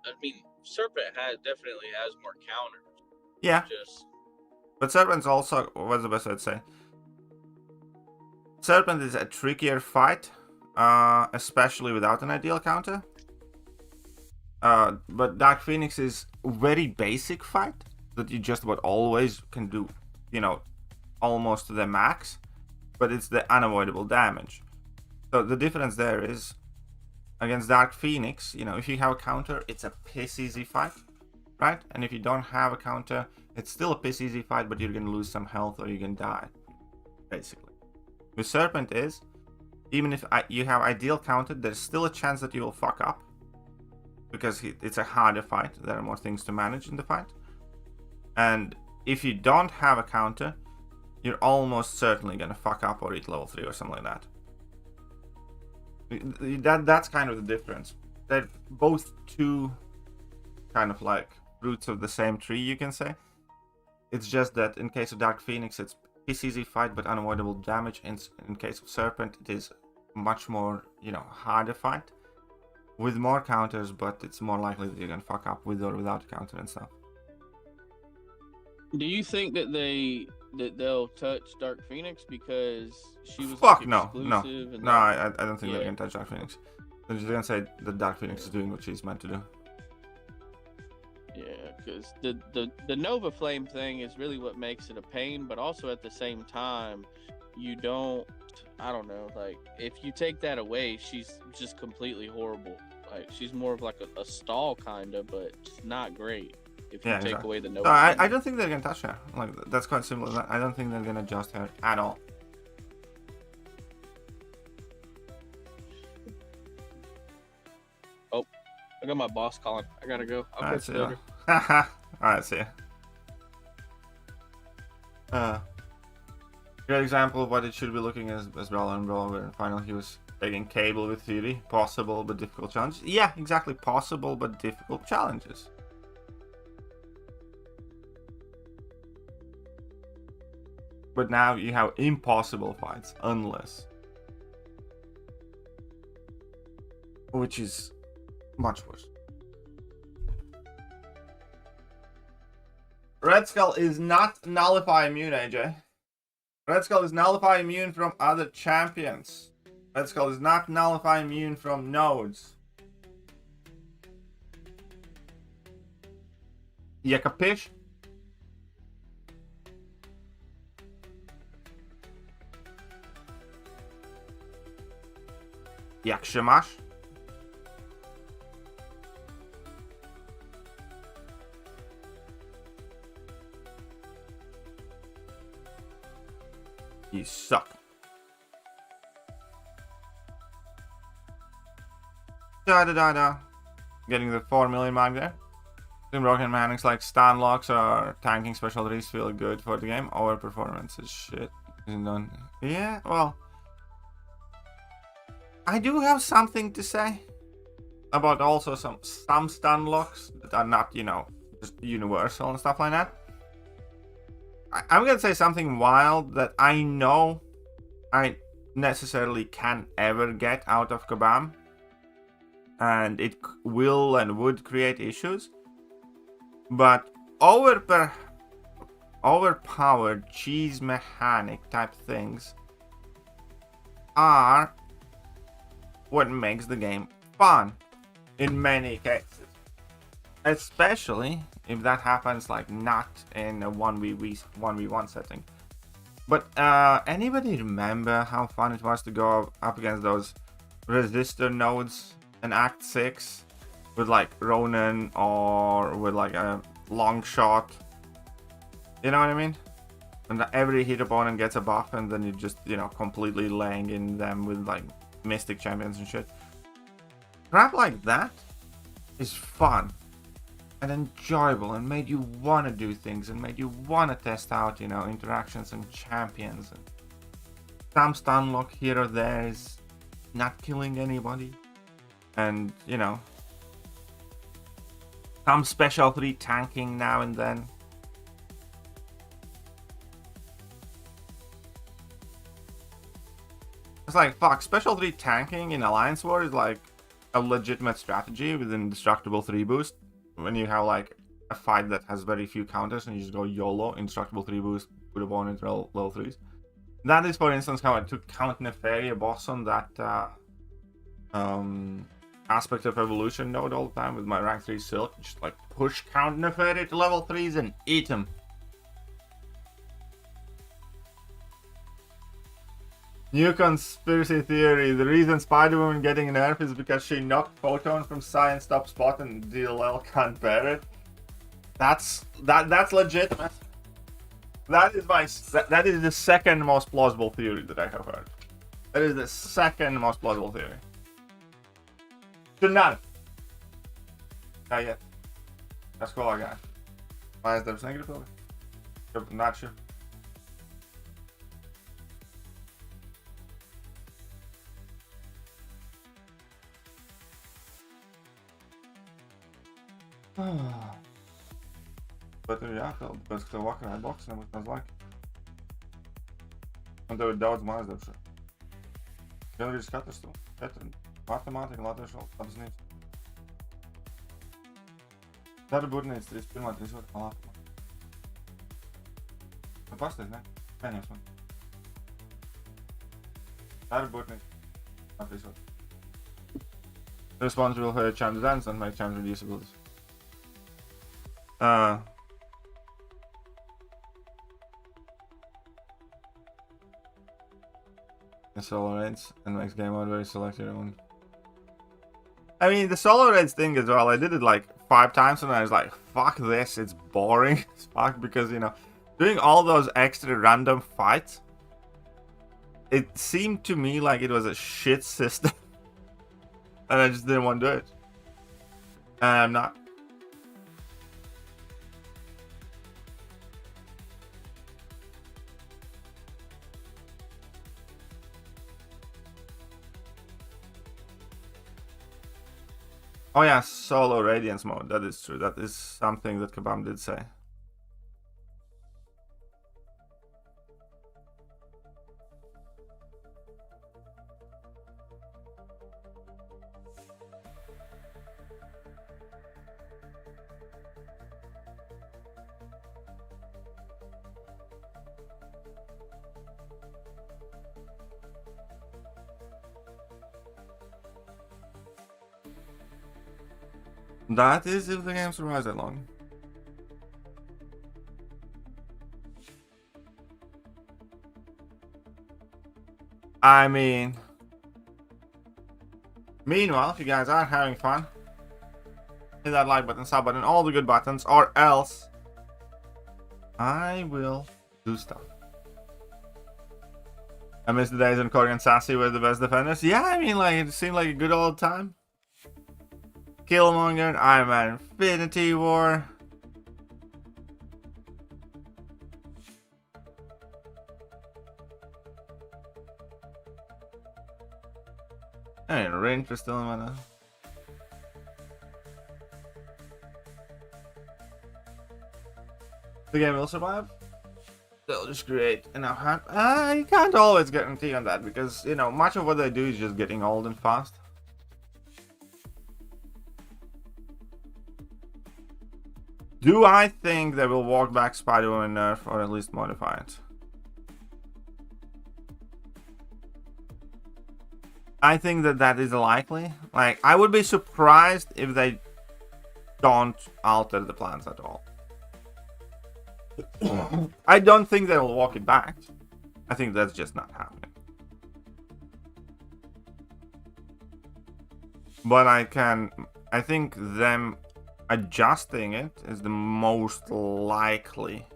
I mean, Serpent definitely has more counters. Yeah. Just But Serpent's also, what's the best way to say? Serpent is a trickier fight, especially without an ideal counter. But Dark Phoenix is very basic fight that you just about always can do, you know, almost to the max, but it's the unavoidable damage. So the difference there is, against Dark Phoenix, you know, if you have a counter, it's a piss easy fight, right? And if you don't have a counter, it's still a piss easy fight, but you're gonna lose some health or you're gonna die, basically. With Serpent is, even if you have ideal counter, there's still a chance that you will fuck up, because it's a harder fight. There are more things to manage in the fight. And if you don't have a counter, you're almost certainly gonna fuck up or eat level 3 or something like that. That's kind of the difference. They're both two kind of like roots of the same tree, you can say. It's just that in case of Dark Phoenix, it's piss easy fight but unavoidable damage. In case of Serpent, it is much more, you know, harder fight with more counters, but it's more likely that you're gonna fuck up with or without a counter and stuff. Do you think that they'll touch Dark Phoenix because she was Fuck like, no, exclusive? no, I don't think Yeah. they're gonna touch Dark Phoenix. They're just gonna say that Dark Phoenix is doing what she's meant to do. Yeah, because the Nova Flame thing is really what makes it a pain, but also at the same time, you don't. I don't know. Like, if you take that away, she's just completely horrible. Like, she's more of like a stall kind of, but it's not great. If you Yeah, take exactly. away the Nova. So I Flame. don't think they're gonna touch her. Like, that's quite simple. I don't think they're gonna adjust her at all. I got my boss calling. I gotta go. I'll Alright, catch see you ya. later. Alright, see ya. Great example of what it should be looking as Brawler and Brawler, where in final he was taking Cable with Theory. Possible but difficult challenges. Yeah, exactly. Possible but difficult challenges. But now you have impossible fights, unless. Which is much worse. Red Skull is not nullify immune, AJ. Red Skull is nullify immune from other champions. Red Skull is not nullify immune from nodes. Ya capish? Jak się masz? You suck. Da. Getting the 4 million mark there. Some broken mechanics like stun locks or tanking specialties feel good for the game. Overperformance is shit. Yeah, well. I do have something to say about also some stun locks that are not, you know, just universal and stuff like that. I'm gonna say something wild that I know I necessarily can't ever get out of Kabam, and it will and would create issues, but overpowered cheese mechanic type things are what makes the game fun in many cases, especially if that happens like not in a 1v1 setting. But anybody remember how fun it was to go up against those resistor nodes in Act 6 with like Ronin or with like a long shot? You know what I mean? And every hit opponent gets a buff and then you just, you know, completely laying in them with like Mystic champions and shit. Crap like that is fun and enjoyable and made you want to do things and made you want to test out, you know, interactions and champions. And some stun lock here or there is not killing anybody. And, you know, some special 3 tanking now and then. It's like, fuck, special 3 tanking in Alliance War is like a legitimate strategy with an indestructible 3 boost. When you have like a fight that has very few counters and you just go YOLO, indestructible 3 boost, put opponent level 3s. That is, for instance, how I took Count Neferi, a boss on that aspect of evolution node all the time with my rank 3 Silk. Just like push Count Neferi to level 3s and eat him. New conspiracy theory. The reason Spider-Woman getting an nerf is because she knocked Photon from Science Top Spot and DLL can't bear it. That's legitimate. That is the second most plausible theory that I have heard. That is the second most plausible theory. To none. Not yet. That's cool, I got. Why is there a negative over? Not sure. But ja, bez kto box, nebo to zlak. Un tev ir daudz mājas darbšu. Gan arī skatās tu. Matemātika, latviešu, apzinības. Darba būtnīca 31. 32. palāta. Nu pasteidz, ne? Neņems man. Darba būtnīca. Latviešu. Responsible for charm designs and make charms reducibilities. Solo raids and makes game mode very select your own. I mean, the solo raids thing as well, I did it like 5 times and I was like, fuck this, it's boring as fuck, because, you know, doing all those extra random fights, it seemed to me like it was a shit system. And I just didn't want to do it. And I'm not. Oh yeah, solo radiance mode. That is true. That is something that Kabam did say. That is if the game survives that long. I mean, meanwhile, if you guys are having fun, hit that like button, sub button, all the good buttons, or else I will do stuff. I miss the days when Cory and Sassy were the best defenders. Yeah, I mean, like, it seemed like a good old time. Killmonger, Iron Man Infinity War. And Range is still in mana. The game will survive. They'll just create enough hand. You can't always guarantee on that because, you know, much of what they do is just getting old and fast. Do I think they will walk back Spider-Woman nerf or at least modify it? I think that is likely. Like, I would be surprised if they don't alter the plans at all. I don't think they will walk it back. I think that's just not happening. But I think them adjusting it is the most likely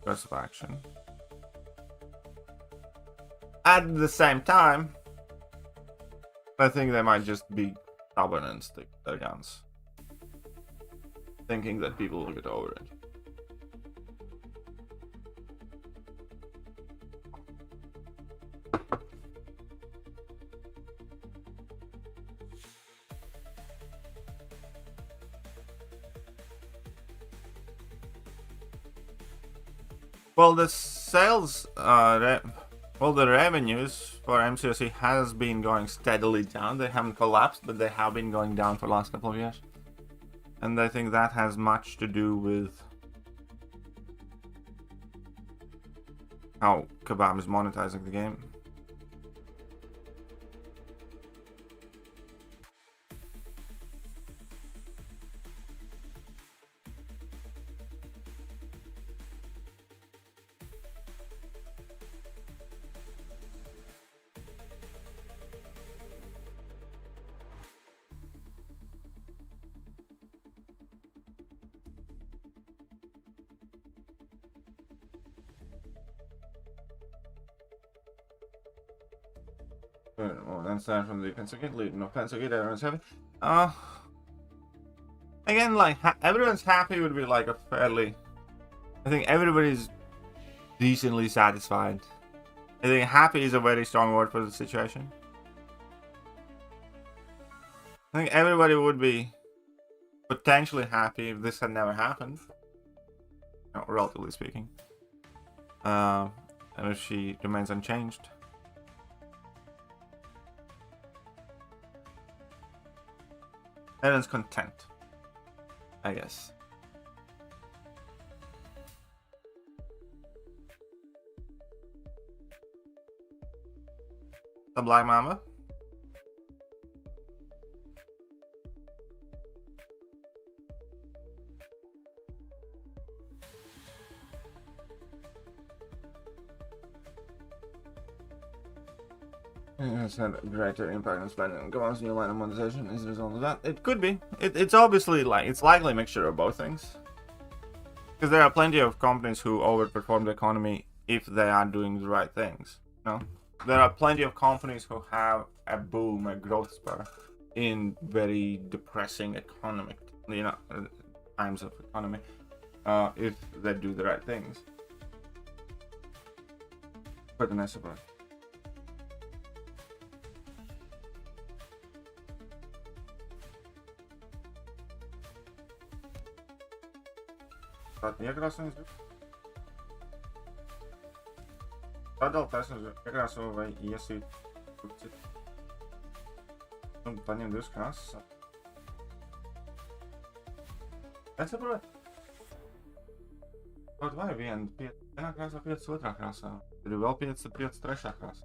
course of action. At the same time, I think they might just be stubborn and stick to their guns, thinking that people will get over it. Well, the sales, well, the revenues for MCOC has been going steadily down. They haven't collapsed, but they have been going down for the last couple of years. And I think that has much to do with how Kabam is monetizing the game. Well, then start from the Pensacate, leading of Pensacate, everyone's happy. Again, like, everyone's happy would be like a fairly... I think everybody's decently satisfied. I think happy is a very strong word for the situation. I think everybody would be potentially happy if this had never happened. Relatively speaking. And if she remains unchanged. Everyone's content, I guess. The Black Mamba. It has had a greater impact on spending and Kabam's new line of monetization as a result of that. It could be. It's obviously like, it's likely a mixture of both things. Because there are plenty of companies who overperform the economy if they are doing the right things. No? There are plenty of companies who have a boom, a growth spur in very depressing economic, times of economy, if they do the right things. But the nice about. Я как раз не знаю. Продал тесно, как раз если по ним дышка раз. Это было. Вот vai viena vienā krāsā, 5 otrā krāsā. Tad ir vēl 5 trešā krāsā.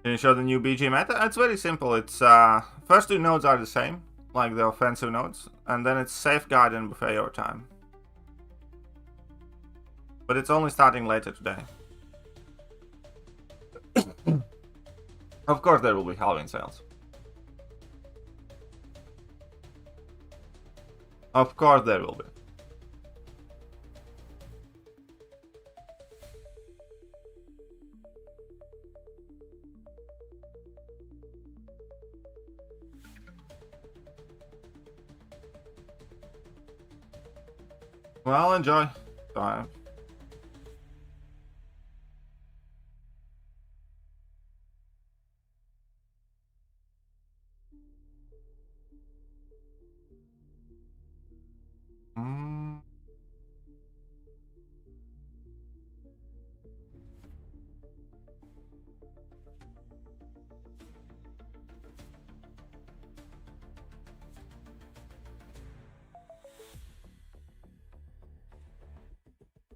Can you show the new BG meta? It's very simple. It's first 2 nodes are the same, like the offensive nodes, and then it's Safeguard and Buffet Overtime. But it's only starting later today. Of course there will be Halloween sales. Of course there will be. Well, enjoy. Bye.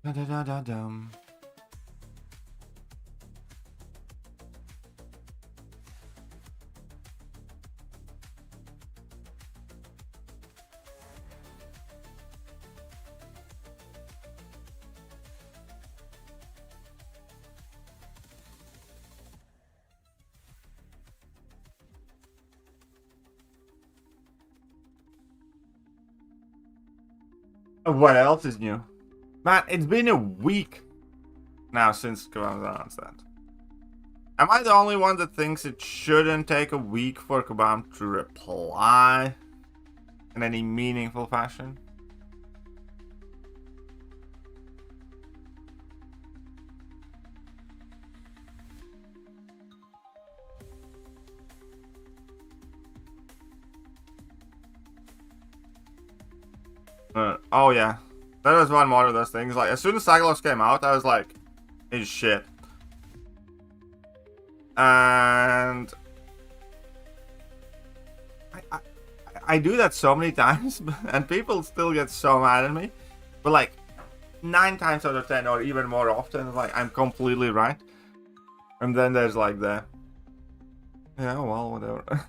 Da-da-da-da-dum. What else is new? Man, it's been a week now since Kabam announced that. Am I the only one that thinks it shouldn't take a week for Kabam to reply in any meaningful fashion? Oh yeah, that was one more of those things. Like as soon as Cyclops came out, I was like, "He's shit," and I do that so many times, and people still get so mad at me. But like 9 times out of 10, or even more often, like I'm completely right. And then there's like the, yeah, well, whatever.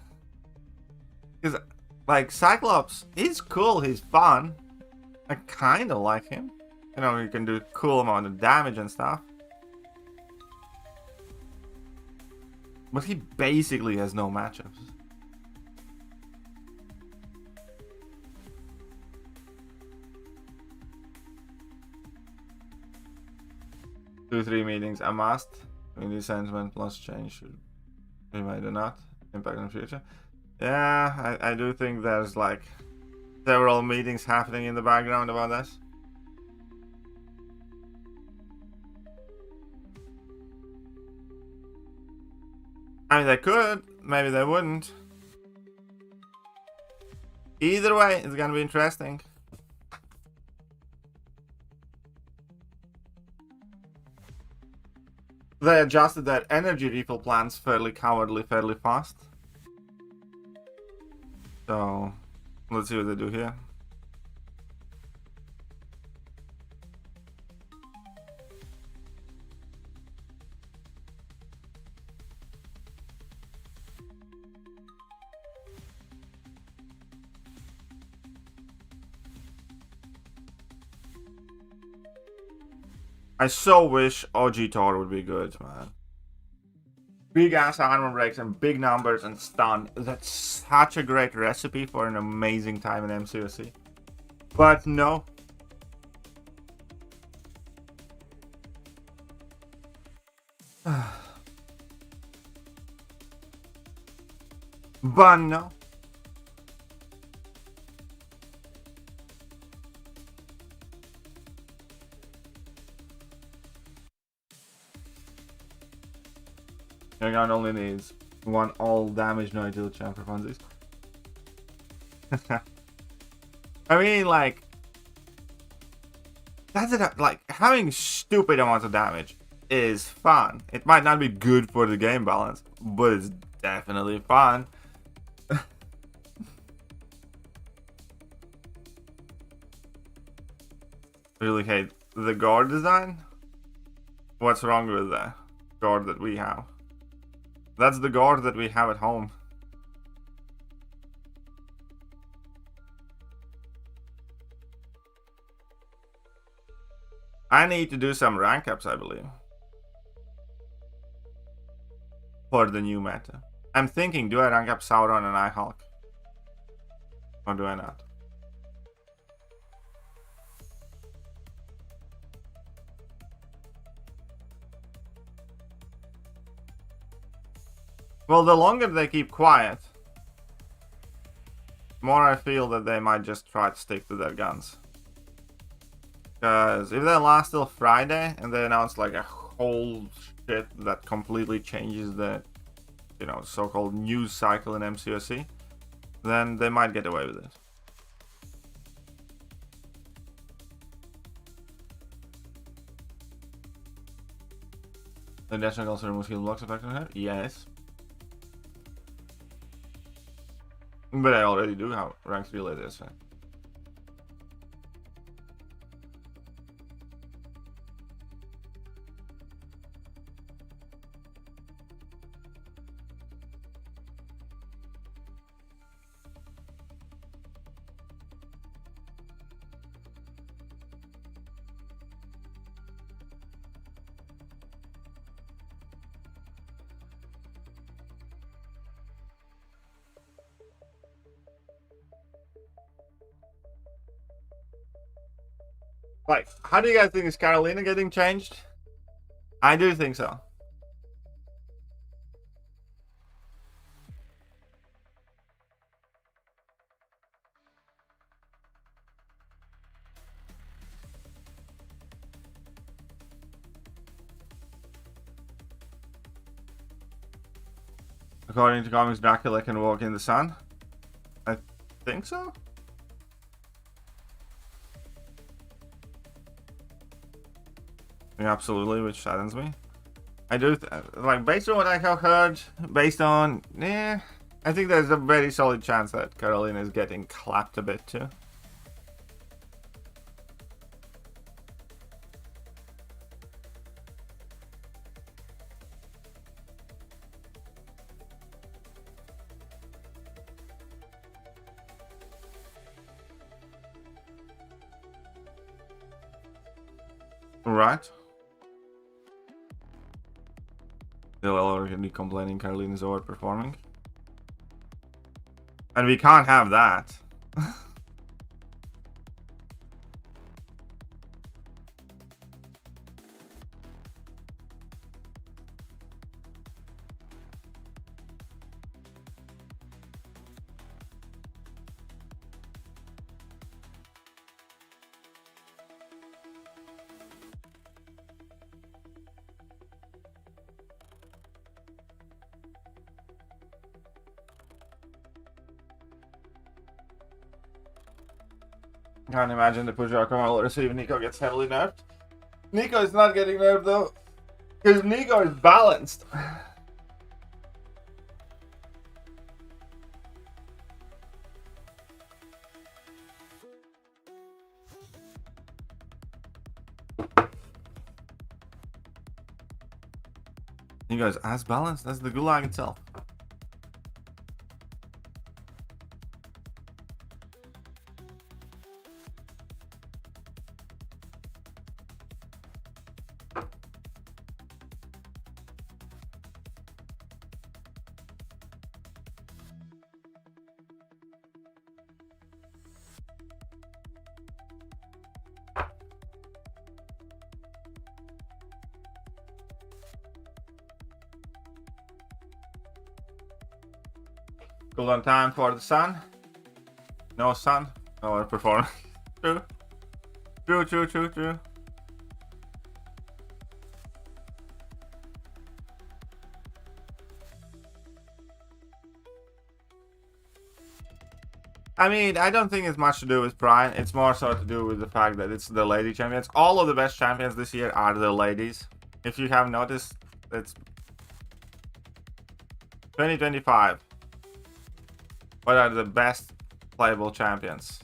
Because like Cyclops, he's cool, he's fun. I kind of like him. You know, he can do cool amount of damage and stuff. But he basically has no matchups. Two, 3 meetings a must. In this sentiment plus change should be made or not. Impact on the future. Yeah, I do think there's like several meetings happening in the background about this. I mean, they could, maybe they wouldn't. Either way, it's gonna be interesting. They adjusted their energy refill plans fairly cowardly, fairly fast. So, let's see what they do here. I so wish OG Thor would be good, man. Big ass armor breaks and big numbers and stun. That's such a great recipe for an amazing time in MCOC. But no. But no. Youcan only needs one all damage no ideal champ for funsies. I mean, like, that's it. Like, having stupid amounts of damage is fun. It might not be good for the game balance, but it's definitely fun. Really hate the guard design. What's wrong with the guard that we have? That's the guard that we have at home. I need to do some rank ups, I believe. For the new meta. I'm thinking, do I rank up Sauron and iHulk? Or do I not? Well, the longer they keep quiet, more I feel that they might just try to stick to their guns. Because if they last till Friday and they announce like a whole shit that completely changes the, you know, so-called news cycle in MCOC, then they might get away with it. The National also remove skill blocks effect on her? Yes. But I already do have rank 3 lasers. So. Like, how do you guys think? Is Carolina getting changed? I do think so. According to comics, Dracula can walk in the sun. I think so. Yeah, absolutely, which saddens me. I do, like, based on what I have heard, based on, I think there's a very solid chance that Carolina is getting clapped a bit too. Right. They'll already be complaining Carolina's overperforming. And we can't have that. Can't imagine the Pujara will receive if Nico gets heavily nerfed. Nico is not getting nerfed though, because Nico is balanced. Nico is as balanced as the Gulag itself. Cooldown time for the sun. No sun, no performance. True. True. I mean, I don't think it's much to do with pride. It's more so to do with the fact that it's the lady champions. All of the best champions this year are the ladies. If you have noticed, it's 2025. What are the best playable champions?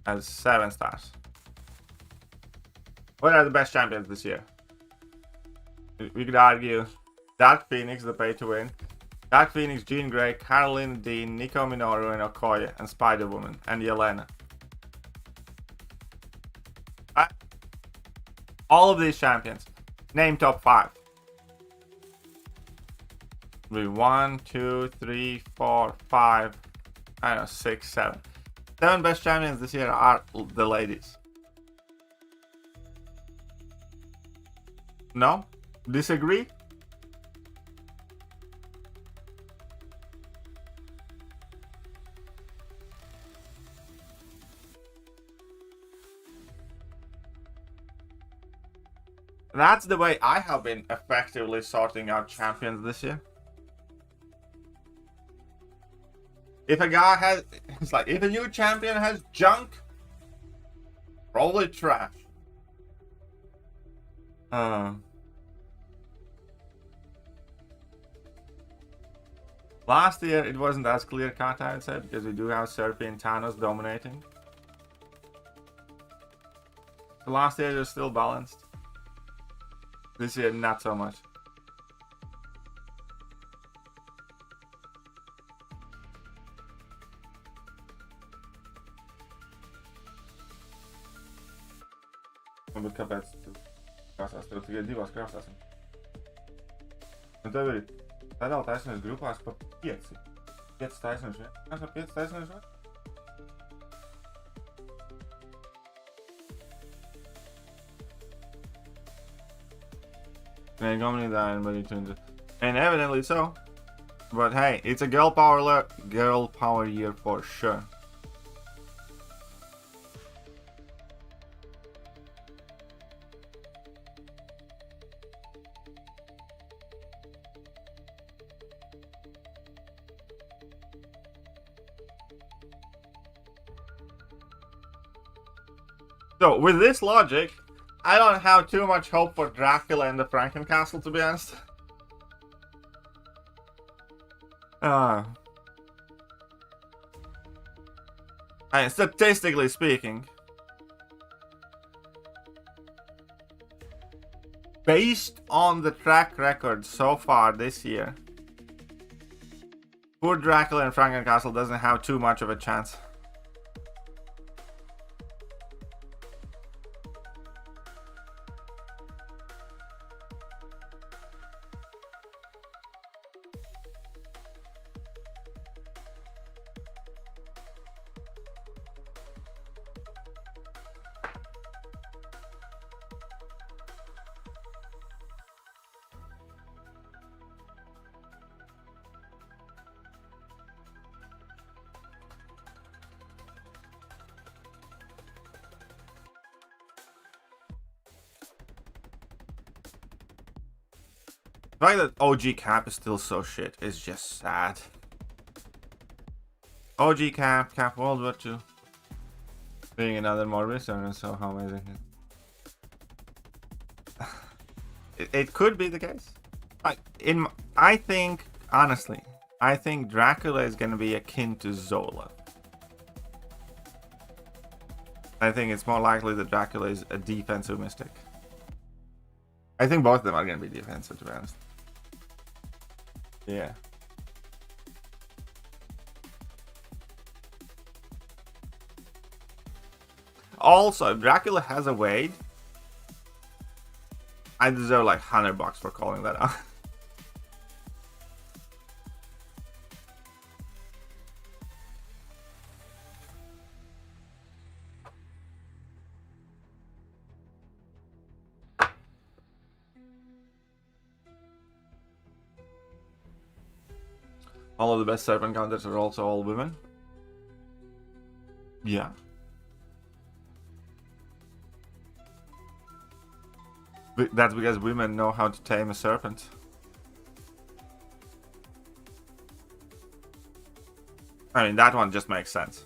As 7 stars. What are the best champions this year? We could argue Dark Phoenix, the pay to win. Dark Phoenix, Jean Grey, Carolina Dean, Nico Minoru, and Okoye, and Spider Woman, and Yelena. All of these champions. Name top 5. 1, 2, 3, 4, 5, I don't know, 6, 7. 7 best champions this year are the ladies. No? Disagree? That's the way I have been effectively sorting out champions this year. If a guy has, it's like, if a new champion has junk, probably trash. Last year it wasn't as clear cut, I would say, because we do have Serpy and Thanos dominating. The last year it was still balanced. This year, not so much. Bet kāpēc tu krāsās? Tev tikai 2 krāsās. Un tev ir tādā taisnības grupās pa 5. 5 taisnības, ja? Kāds pa 5 taisnības, vai? And evidently so. But hey, it's a girl power year for sure. So with this logic, I don't have too much hope for Dracula and the Frankencastle, to be honest. Statistically speaking, based on the track record so far this year, poor Dracula and Frankencastle doesn't have too much of a chance. The fact that OG Cap is still so shit is just sad. OG Cap World War II. Being another more recent, so how amazing it could be the case. I think, honestly, I think Dracula is gonna be akin to Zola. I think it's more likely that Dracula is a defensive mystic. I think both of them are gonna be defensive, to be honest. Yeah. Also, if Dracula has a Wade, I deserve like $100 for calling that out. All of the best serpent counters are also all women. Yeah. That's because women know how to tame a serpent. I mean, that one just makes sense.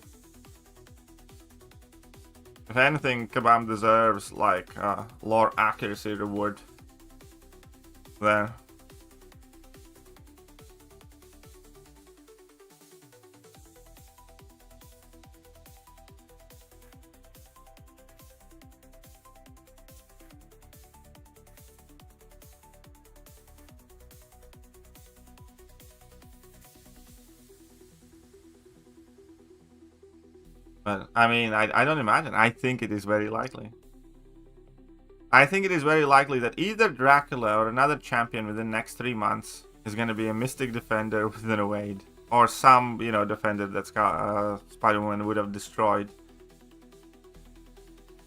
If anything, Kabam deserves like lore accuracy reward there. But, I mean, I don't imagine. I think it is very likely. I think it is very likely that either Dracula or another champion within the next 3 months is going to be a Mystic Defender within a Wade. Or some, you know, defender that Spider-Man would have destroyed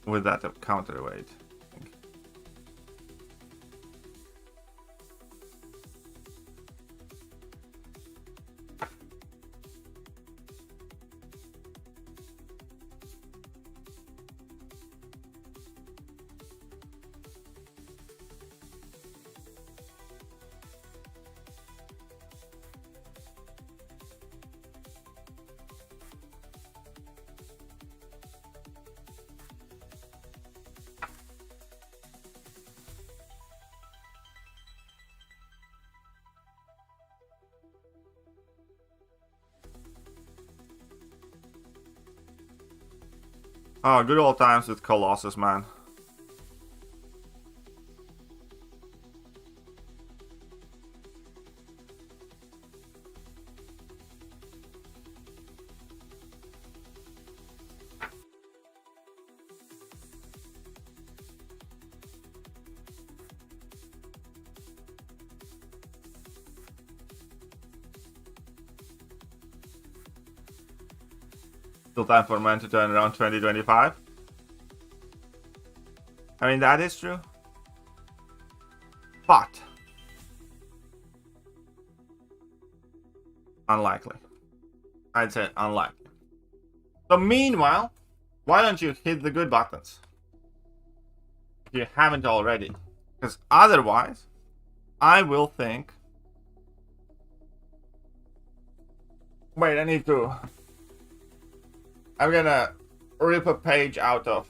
with that counter Wade. Oh, good old times with Colossus, man. Still time for man to turn around 2025. I mean, that is true. But unlikely. I'd say unlikely. So meanwhile, why don't you hit the good buttons? If you haven't already. Because otherwise, I will think... Wait, I need to... I'm gonna rip a page out of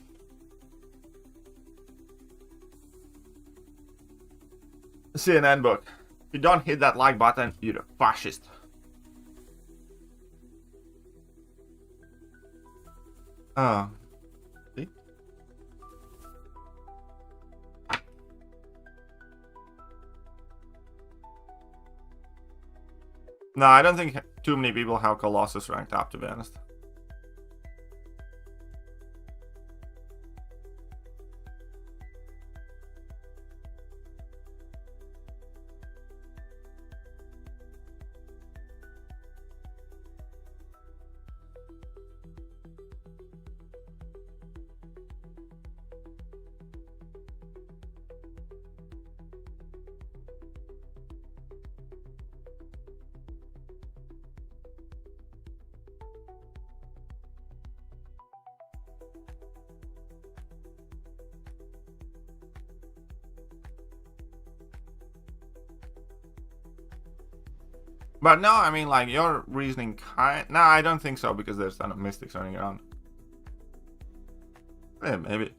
CNN book. If you don't hit that like button, you're a fascist. Oh. See? No, I don't think too many people have Colossus ranked up, to be honest. But no, I mean, like, your reasoning kind... No, I don't think so, because there's a ton of mystics running around. Yeah, maybe.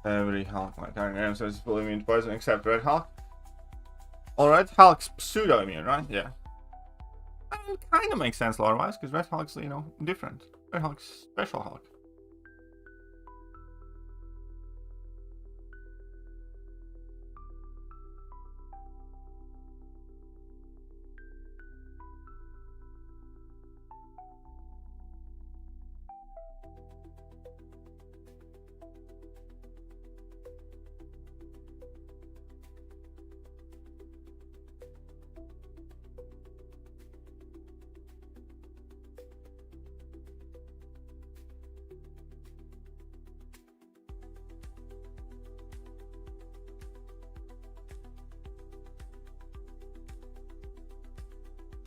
Every Hulk my current game says is fully immune to poison except Red Hulk. Alright, Hulk's pseudo immune, right? Yeah. It kind of makes sense lore wise, because Red Hulk's, you know, different. Red Hulk's special Hulk.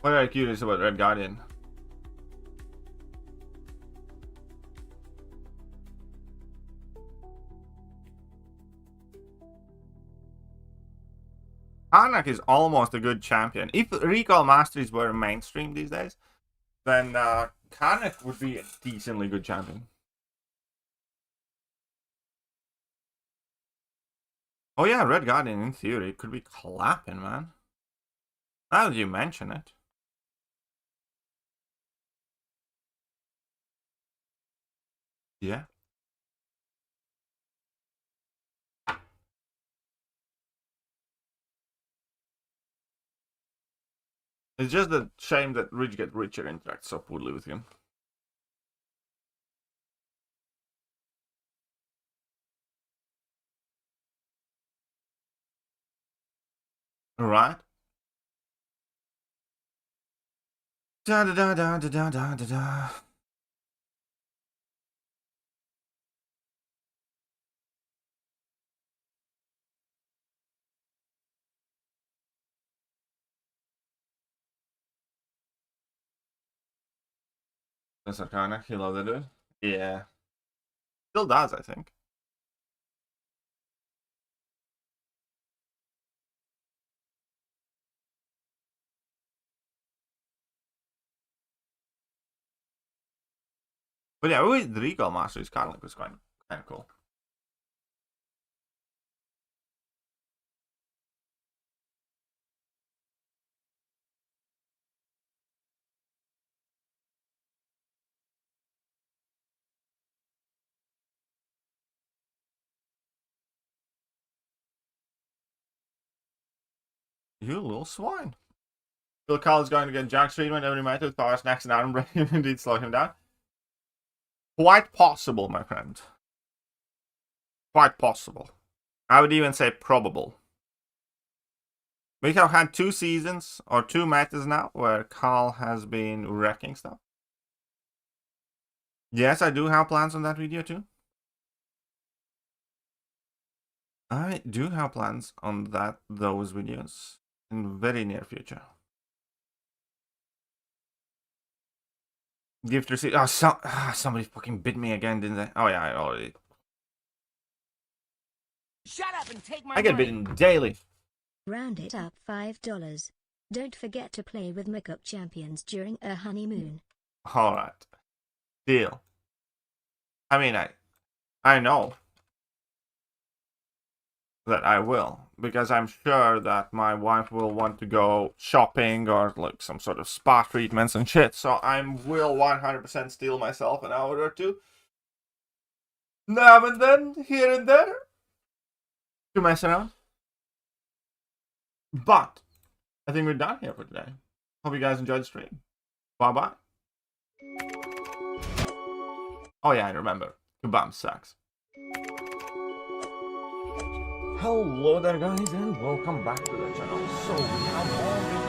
What are you curious about Red Guardian? Karnak is almost a good champion. If recall masteries were mainstream these days, then Karnak would be a decently good champion. Oh yeah, Red Guardian in theory could be clapping, man. Now that you mention it. Yeah. It's just a shame that Rich Get Richer interacts so poorly with him. Alright. Da da da da da da da da. That's Arcana, he loved it. Yeah. Still does, I think. But yeah, with the Recall Masters, Karnak was kind of cool. You little swine. Phil Carl is going to get Jack's treatment every night with power snacks and iron break indeed slow him down. Quite possible, my friend. Quite possible. I would even say probable. We have had 2 seasons, or 2 metas now, where Carl has been wrecking stuff. Yes, I do have plans on that video too. I do have plans on those videos in very near future. Gift receipt. Oh, somebody fucking bit me again, didn't they? Oh yeah, I already. Shut up and take my I get money. bitten daily. Round it up $5. Don't forget to play with MCOC champions during a honeymoon. All right, deal. I mean, I know that I will, because I'm sure that my wife will want to go shopping or like some sort of spa treatments and shit. So I will 100% steal myself an hour or two, now and then, here and there, to mess around. But I think we're done here for today. Hope you guys enjoyed the stream. Bye bye. Oh yeah, and remember, kebab sucks. Hello there guys, and welcome back to the channel. So we have all